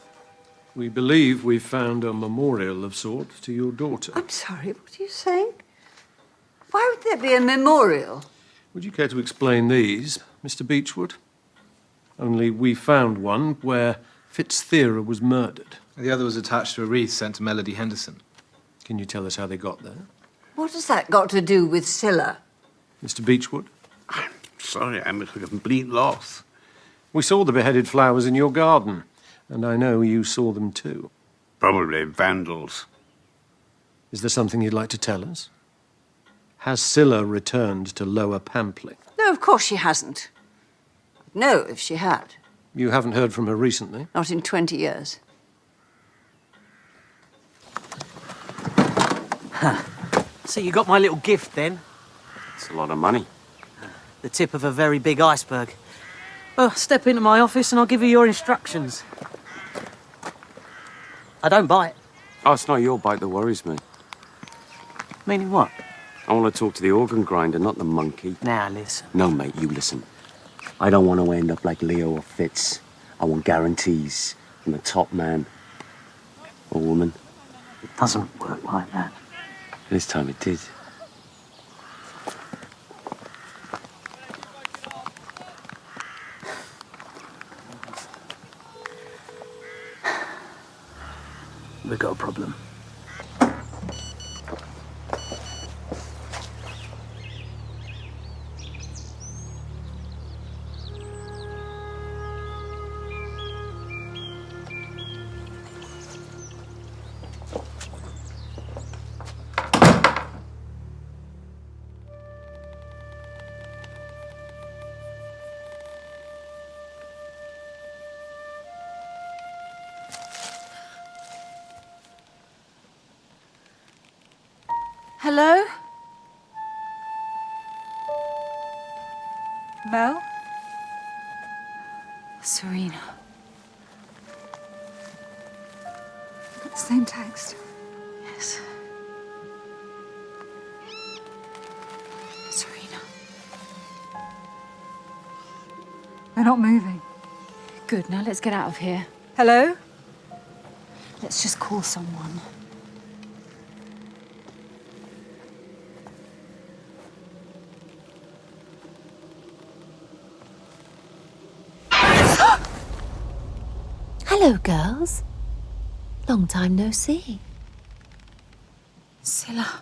We believe we've found a memorial of sorts to your daughter. I'm sorry, what are you saying? Why would there be a memorial? Would you care to explain these, Mr. Beechwood? Only we found one where Fitzthera was murdered. The other was attached to a wreath sent to Melody Henderson. Can you tell us how they got there? What has that got to do with Scylla? Mr. Beechwood? Sorry, I'm at a complete loss. We saw the beheaded flowers in your garden, and I know you saw them too. Probably vandals. Is there something you'd like to tell us? Has Scylla returned to Lower Pampling? No, of course she hasn't. No, if she had. You haven't heard from her recently? Not in 20 years. So you got my little gift then? It's a lot of money. The tip of a very big iceberg. Well, step into my office and I'll give you your instructions. I don't bite. Oh, it's not your bite that worries me. Meaning what? I want to talk to the organ grinder, not the monkey. Now, listen. No, mate, you listen. I don't want to end up like Leo or Fitz. I want guarantees from the top man or woman. It doesn't work like that. This time it did. We've got a problem. Hello? Mel? Serena. Got the same text. Yes. Serena. They're not moving. Good, now let's get out of here. Hello? Let's just call someone. Hello, girls. Long time no see. Scylla.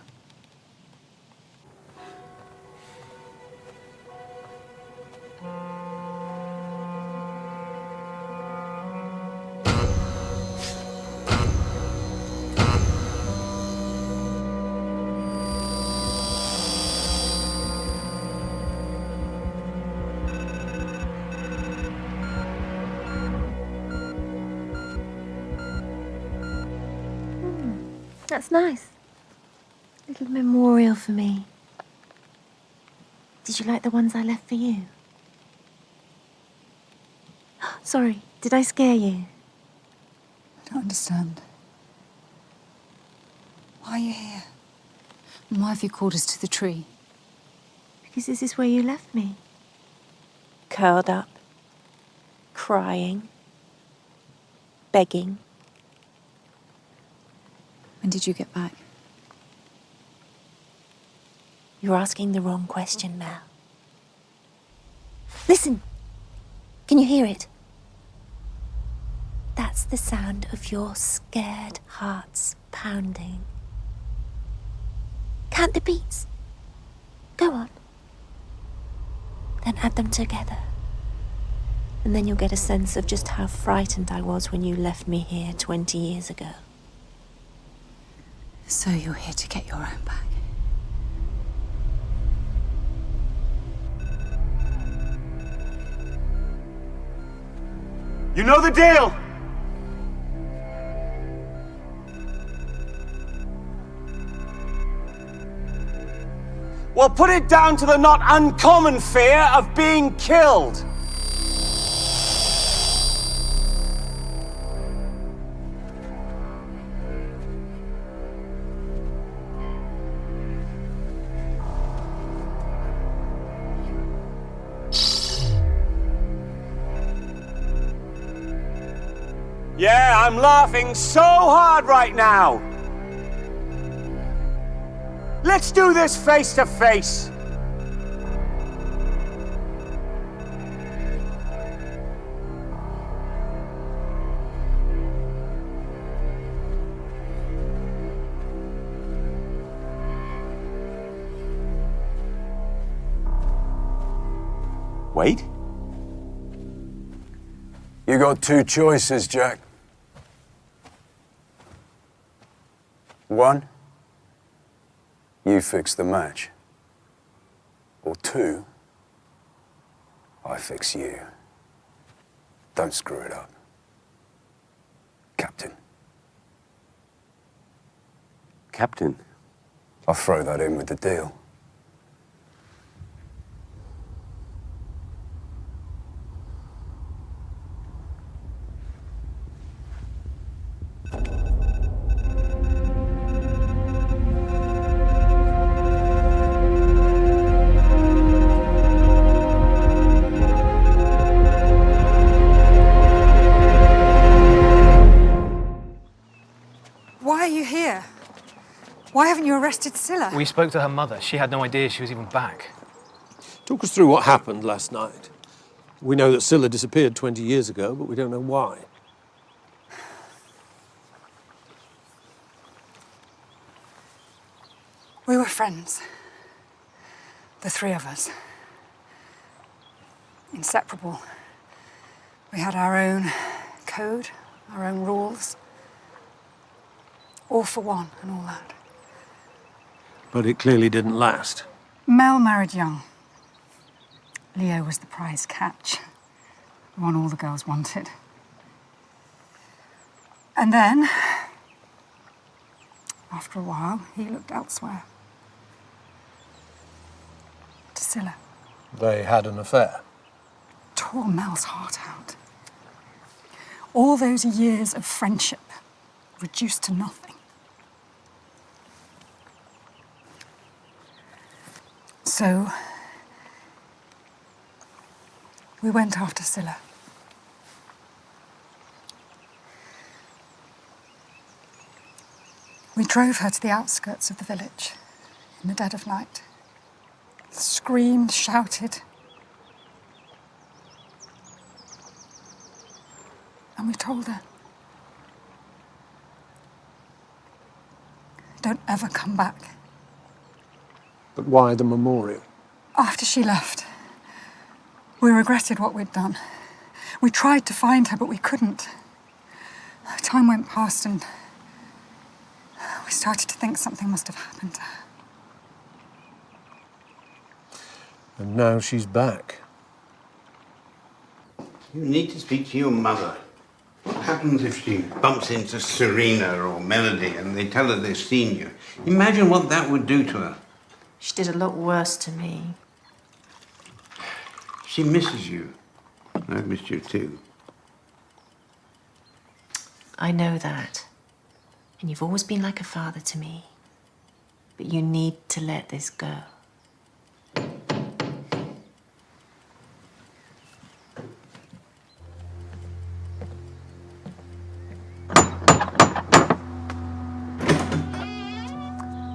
That's nice. Little memorial for me. Did you like the ones I left for you? Sorry, did I scare you? I don't understand. Why are you here? And why have you called us to the tree? Because this is where you left me. Curled up, crying, begging. When did you get back? You're asking the wrong question, Mel. Listen! Can you hear it? That's the sound of your scared hearts pounding. Count the beats. Go on. Then add them together. And then you'll get a sense of just how frightened I was when you left me here 20 years ago. So you're here to get your own back. You know the deal! Well, put it down to the not uncommon fear of being killed. Yeah, I'm laughing so hard right now. Let's do this face to face. Wait. You got two choices, Jack. One, you fix the match. Or two, I fix you. Don't screw it up. Captain. Captain? I'll throw that in with the deal. Why are you here? Why haven't you arrested Scylla? We spoke to her mother. She had no idea she was even back. Talk us through what happened last night. We know that Scylla disappeared 20 years ago, but we don't know why. We were friends. The three of us. Inseparable. We had our own code, our own rules. All for one and all that. But it clearly didn't last. Mel married young. Leo was the prize catch. The one all the girls wanted. And then, after a while, he looked elsewhere. To Scylla. They had an affair. Tore Mel's heart out. All those years of friendship reduced to nothing. So, we went after Scylla. We drove her to the outskirts of the village in the dead of night. Screamed, shouted. And we told her, don't don't ever come back. But why the memorial? After she left, we regretted what we'd done. We tried to find her, but we couldn't. Time went past and we started to think something must have happened to her. And now she's back. You need to speak to your mother. What happens if she bumps into Serena or Melody and they tell her they've seen you? Imagine what that would do to her. She did a lot worse to me. She misses you. I've missed you too. I know that. And you've always been like a father to me. But you need to let this go.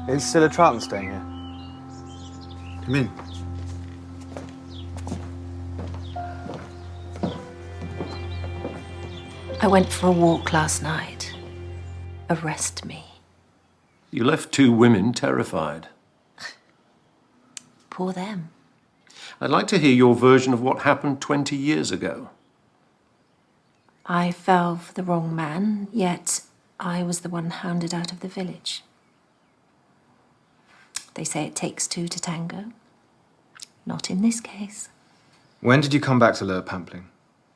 Is Scylla Troughton staying here? Come in. I went for a walk last night. Arrest me. You left two women terrified. Poor them. I'd like to hear your version of what happened 20 years ago. I fell for the wrong man, yet I was the one hounded out of the village. They say it takes two to tango. Not in this case. When did you come back to Lower Pampling?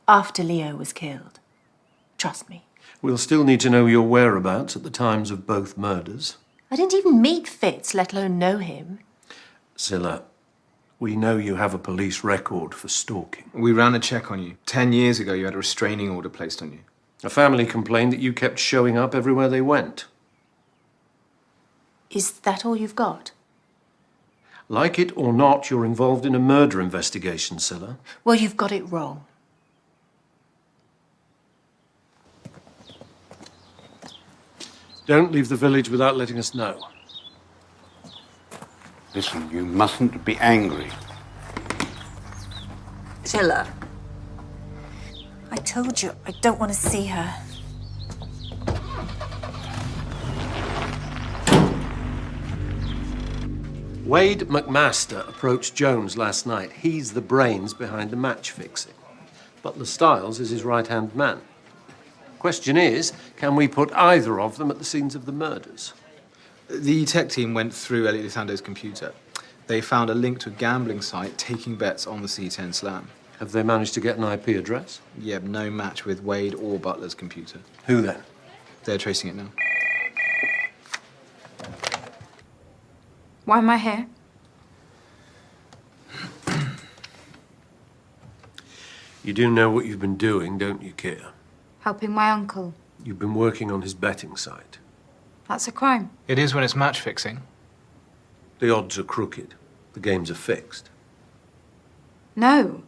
After Leo was killed. Trust me. We'll still need to know your whereabouts at the times of both murders. I didn't even meet Fitz, let alone know him. Scylla, we know you have a police record for stalking. We ran a check on you. 10 years ago, you had a restraining order placed on you. A family complained that you kept showing up everywhere they went. Is that all you've got? Like it or not, you're involved in a murder investigation, Scylla. Well, you've got it wrong. Don't leave the village without letting us know. Listen, you mustn't be angry. Scylla. I told you, I don't want to see her. Wade McMaster approached Jones last night. He's the brains behind the match fixing. Butler Stiles is his right-hand man. Question is, can we put either of them at the scenes of the murders? The tech team went through Elliot Lithando's computer. They found a link to a gambling site taking bets on the C10 Slam. Have they managed to get an IP address? Yeah, no match with Wade or Butler's computer. Who then? They're tracing it now. Why am I here? You do know what you've been doing, don't you, Kia? Helping my uncle. You've been working on his betting site. That's a crime. It is when it's match fixing. The odds are crooked. The games are fixed. No.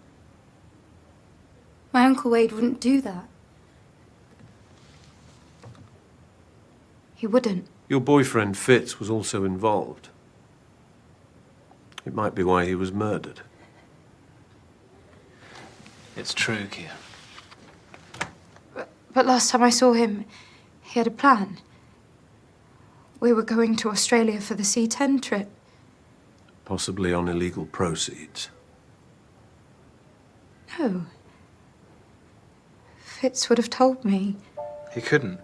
My Uncle Wade wouldn't do that. He wouldn't. Your boyfriend, Fitz, was also involved. It might be why he was murdered. It's true, Kia. But last time I saw him, he had a plan. We were going to Australia for the C10 trip. Possibly on illegal proceeds. No. Fitz would have told me. He couldn't.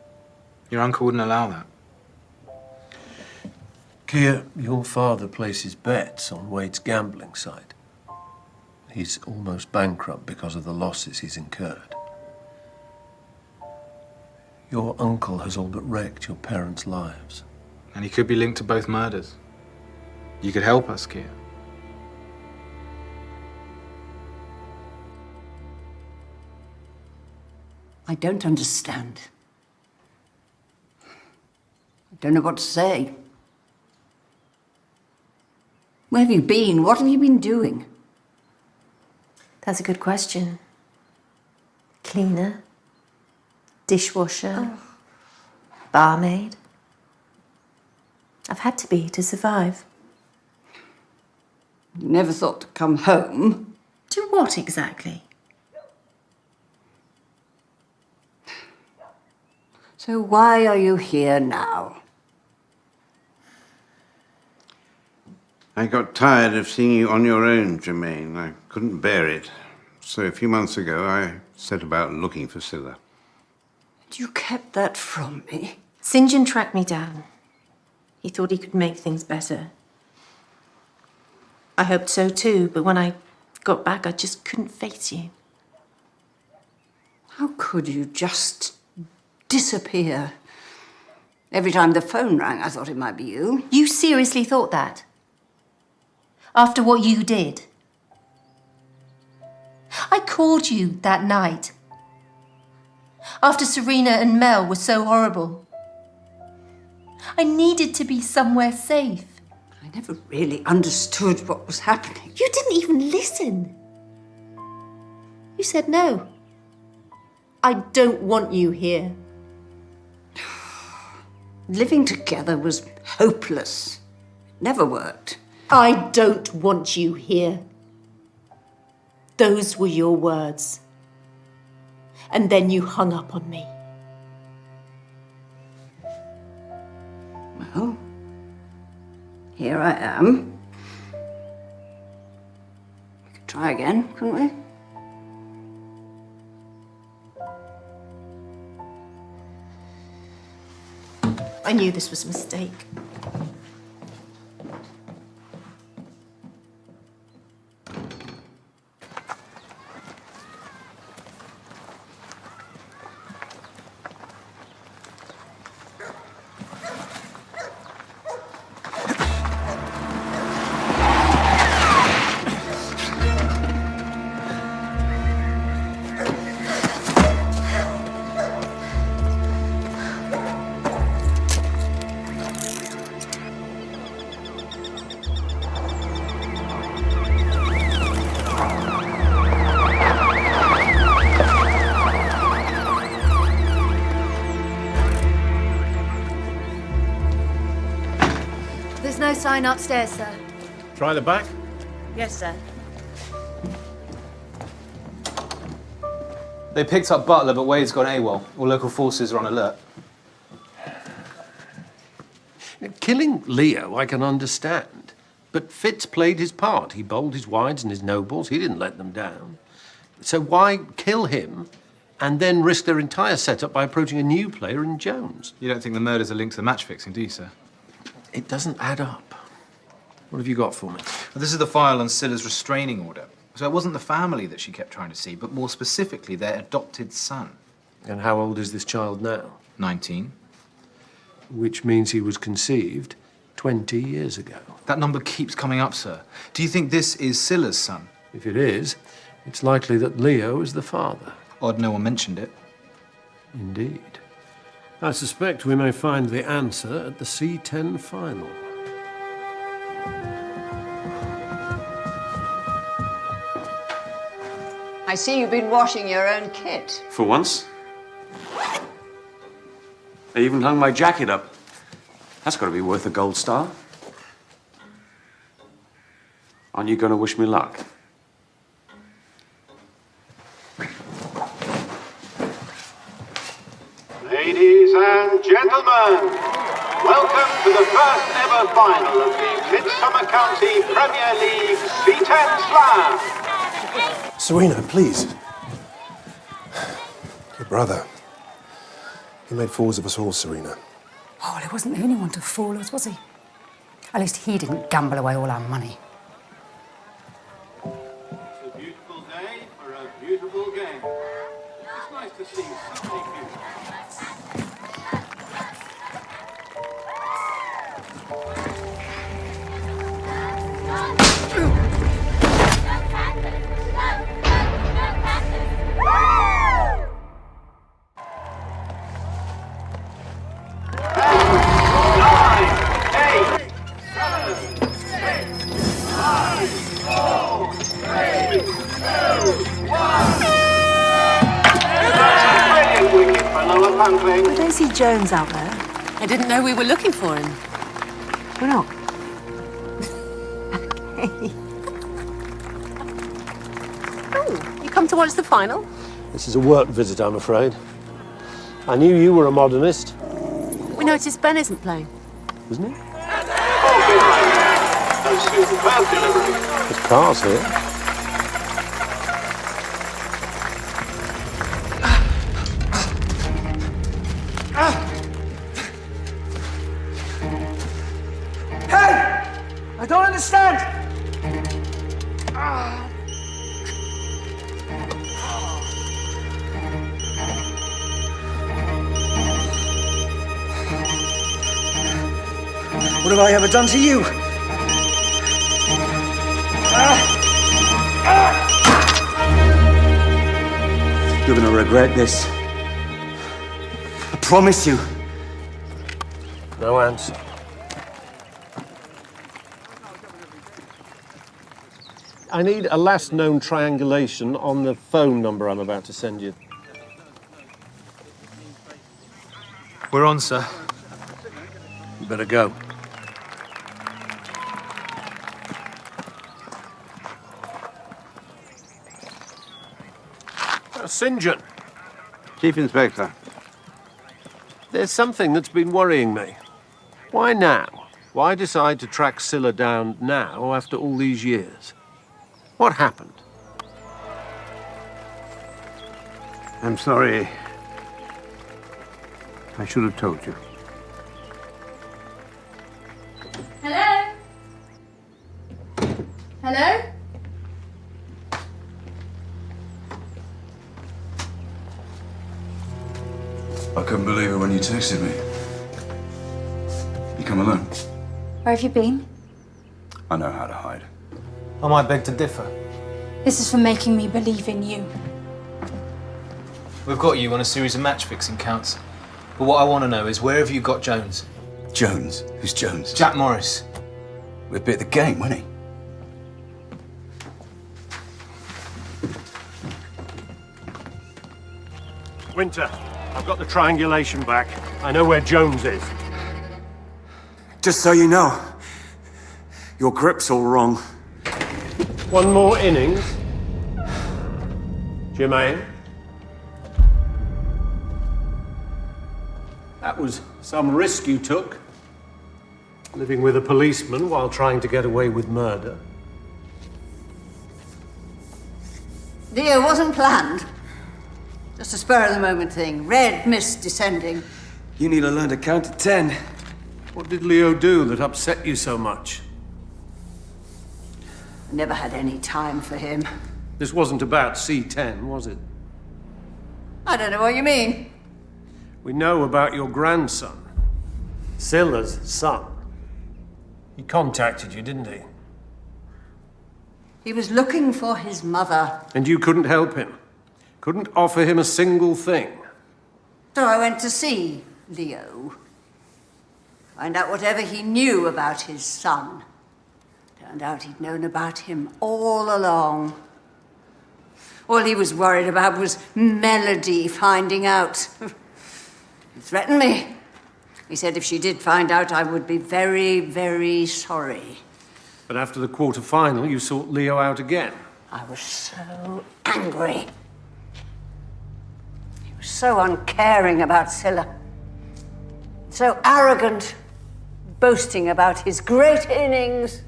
Your uncle wouldn't allow that. Kia, your father places bets on Wade's gambling site. He's almost bankrupt because of the losses he's incurred. Your uncle has all but wrecked your parents' lives. And he could be linked to both murders. You could help us, Kia. I don't understand. I don't know what to say. Where have you been? What have you been doing? That's a good question. Cleaner, dishwasher, barmaid. I've had to be to survive. You never thought to come home? To what exactly? So why are you here now? I got tired of seeing you on your own, Germaine. I couldn't bear it. So a few months ago, I set about looking for Scylla. You kept that from me? St. John tracked me down. He thought he could make things better. I hoped so too, but when I got back, I just couldn't face you. How could you just disappear? Every time the phone rang, I thought it might be you. You seriously thought that? After what you did? I called you that night. After Serena and Mel were so horrible. I needed to be somewhere safe. I never really understood what was happening. You didn't even listen. You said no. I don't want you here. Living together was hopeless. It never worked. I don't want you here. Those were your words. And then you hung up on me. Well, here I am. We could try again, couldn't we? I knew this was a mistake. There's no sign upstairs, sir. Try the back. Yes, sir. They picked up Butler, but Wade's gone AWOL. All local forces are on alert. Killing Leo, I can understand. But Fitz played his part. He bowled his wides and his no-balls. He didn't let them down. So why kill him and then risk their entire setup by approaching a new player in Jones? You don't think the murders are linked to the match fixing, do you, sir? It doesn't add up. What have you got for me? Well, this is the file on Scylla's restraining order. So it wasn't the family that she kept trying to see, but more specifically their adopted son. And how old is this child now? 19. Which means he was conceived 20 years ago. That number keeps coming up, sir. Do you think this is Scylla's son? If it is, it's likely that Leo is the father. Odd no one mentioned it. Indeed. I suspect we may find the answer at the C10 final. I see you've been washing your own kit. For once. I even hung my jacket up. That's got to be worth a gold star. Aren't you going to wish me luck? Ladies and gentlemen, welcome to the first ever final of the Midsomer County Premier League C10 Slam. Serena, please. Your brother. He made fools of us all, Serena. Oh, well, he wasn't the only one to fool us, was he? At least he didn't gamble away all our money. It's a beautiful day for a beautiful game. It's nice to see so many people. I don't see Jones out there. I didn't know we were looking for him. We're not. Oh, you come to watch the final? This is a work visit, I'm afraid. I knew you were a modernist. We noticed Ben isn't playing. Isn't he? no superb delivery. There's cars here. Hey! I don't understand! What have I ever done to you? You're gonna regret this. I promise you. No answer. I need a last known triangulation on the phone number I'm about to send you. We're on, sir. You better go. St. John. Chief Inspector. There's something that's been worrying me. Why now? Why decide to track Scylla down now after all these years? What happened? I'm sorry. I should have told you. Hello? Hello? I couldn't believe it when you texted me. You come alone? Where have you been? I know how to hide. I might beg to differ. This is for making me believe in you. We've got you on a series of match-fixing counts. But what I want to know is, where have you got Jones? Jones? Who's Jones? Jack Morris. We're a bit of the game, wasn't he? Winter, I've got the triangulation back. I know where Jones is. Just so you know, your grip's all wrong. One more innings. Jermaine. That was some risk you took. Living with a policeman while trying to get away with murder. Leo wasn't planned. Just a spur-of-the-moment thing. Red mist descending. You need to learn to count to 10. What did Leo do that upset you so much? I never had any time for him. This wasn't about C10, was it? I don't know what you mean. We know about your grandson. Scylla's son. He contacted you, didn't he? He was looking for his mother. And you couldn't help him? Couldn't offer him a single thing? So I went to see Leo. Find out whatever he knew about his son. Turned out he'd known about him all along. All he was worried about was Melody finding out. He threatened me. He said if she did find out, I would be very, very sorry. But after the quarter-final, you sought Leo out again. I was so angry. He was so uncaring about Scylla. So arrogant, boasting about his great innings.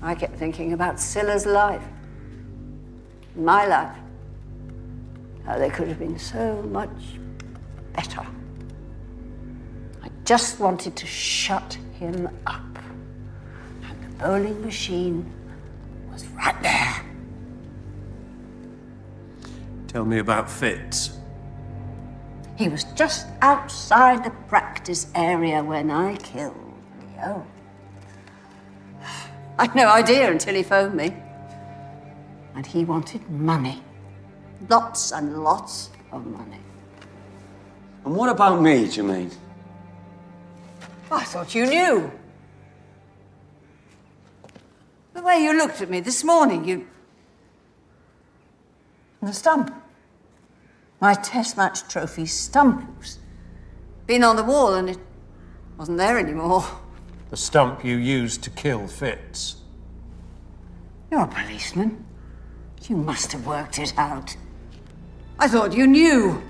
I kept thinking about Scylla's life. My life. How they could have been so much better. I just wanted to shut him up. And the bowling machine was right there. Tell me about Fitz. He was just outside the practice area when I killed Leo. I had no idea until he phoned me. And he wanted money. Lots and lots of money. And what about me, Jermaine? I thought you knew. The way you looked at me this morning, you... The stump. My test match trophy stump was been on the wall and it wasn't there anymore. The stump you used to kill Fitz. You're a policeman. You must have worked it out. I thought you knew.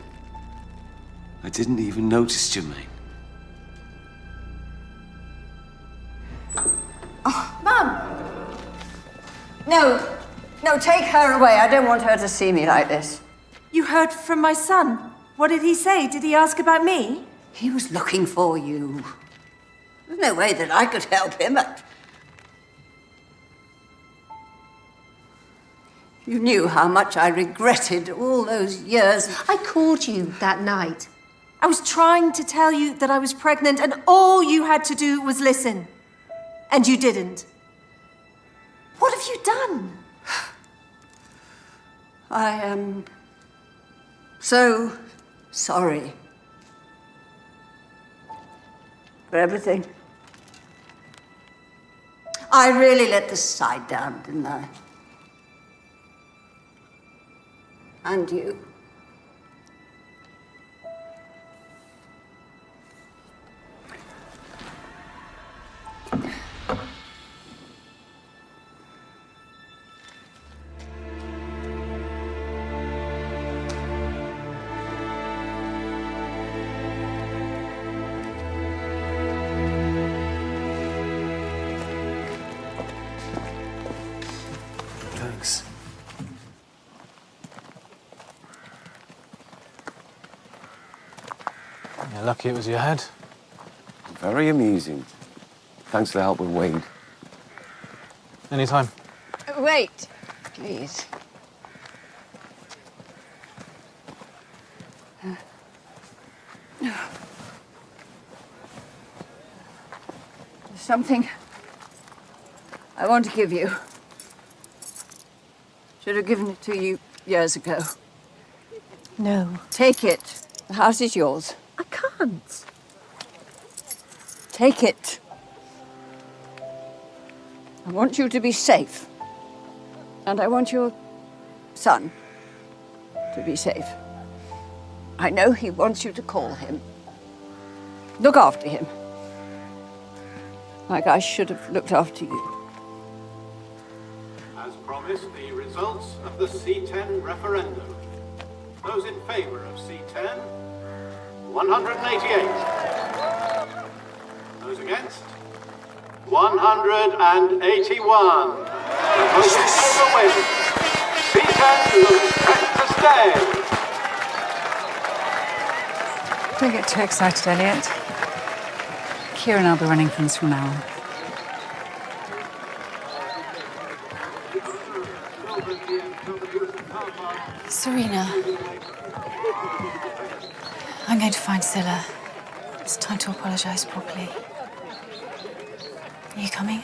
I didn't even notice, Jermaine. No, take her away. I don't want her to see me like this. You heard from my son. What did he say? Did he ask about me? He was looking for you. There's no way that I could help him. You knew how much I regretted all those years. I called you that night. I was trying to tell you that I was pregnant, and all you had to do was listen. And you didn't. What have you done? I am so sorry for everything. I really let the side down, didn't I? And you. Thanks. You're lucky it was your head. Very amusing. Thanks for the help with Wade. Anytime. Wait, please. There's something I want to give you. Should have given it to you years ago. No. Take it. The house is yours. I can't. Take it. I want you to be safe. And I want your son to be safe. I know he wants you to call him. Look after him. Like I should have looked after you. As promised, the results of the C10 referendum. Those in favour of C10, 188. Those against, 181. The vote in favour wins. C10 looks set to stay. Don't get too excited, Elliot. Kira and I'll be running things from now on. Serena, I'm going to find Scylla. It's time to apologise properly. Are you coming?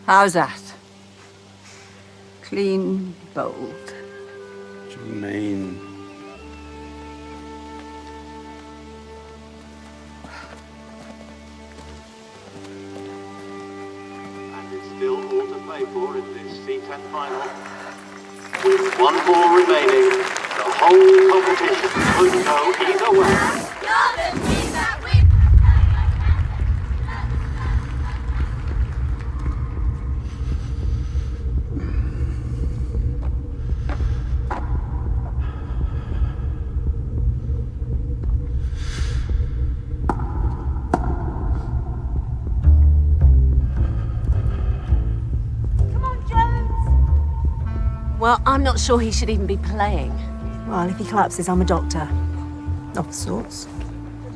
How's that? Clean, bold. What do you mean? And it's still all to play for in this C10 final. With one more remaining, the whole competition could go either way. Well, I'm not sure he should even be playing. Well, if he collapses, I'm a doctor. Of sorts.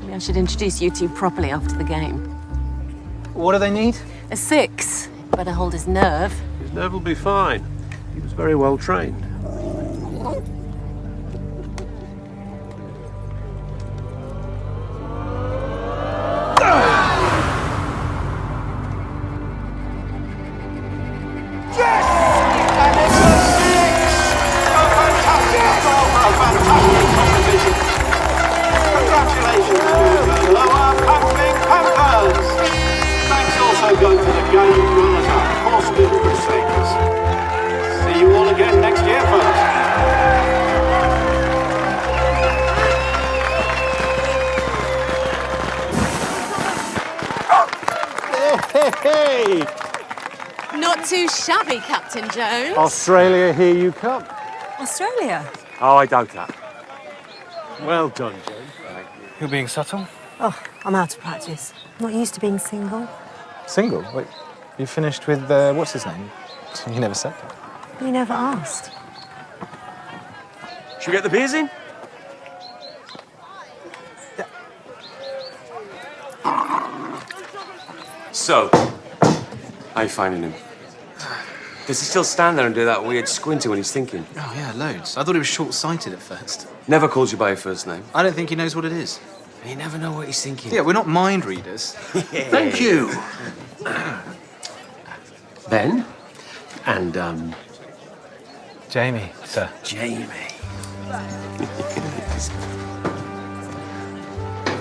Maybe I should introduce you two properly after the game. What do they need? A 6. Better hold his nerve. His nerve will be fine. He was very well trained. Hey! Not too shabby, Captain Jones. Australia, here you come. Australia? Oh, I doubt that. Well done, Jane. You're being subtle. Oh, I'm out of practice. Not used to being single. Single? Wait, you finished with, what's his name? You never said that. You never asked. Should we get the beers in? So, how you finding him? Does he still stand there and do that weird squinting when he's thinking? Oh, yeah, loads. I thought he was short-sighted at first. Never calls you by your first name? I don't think he knows what it is. You never know what he's thinking. Yeah, we're not mind readers. Thank you. Ben? And, Jamie, sir. Jamie.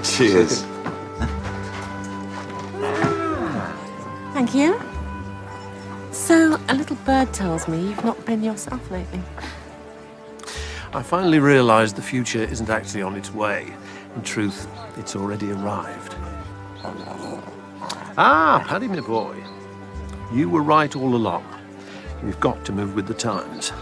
Cheers. Thank you. So, a little bird tells me you've not been yourself lately. I finally realised the future isn't actually on its way. In truth, it's already arrived. Ah, Paddy, my boy. You were right all along. We've got to move with the times.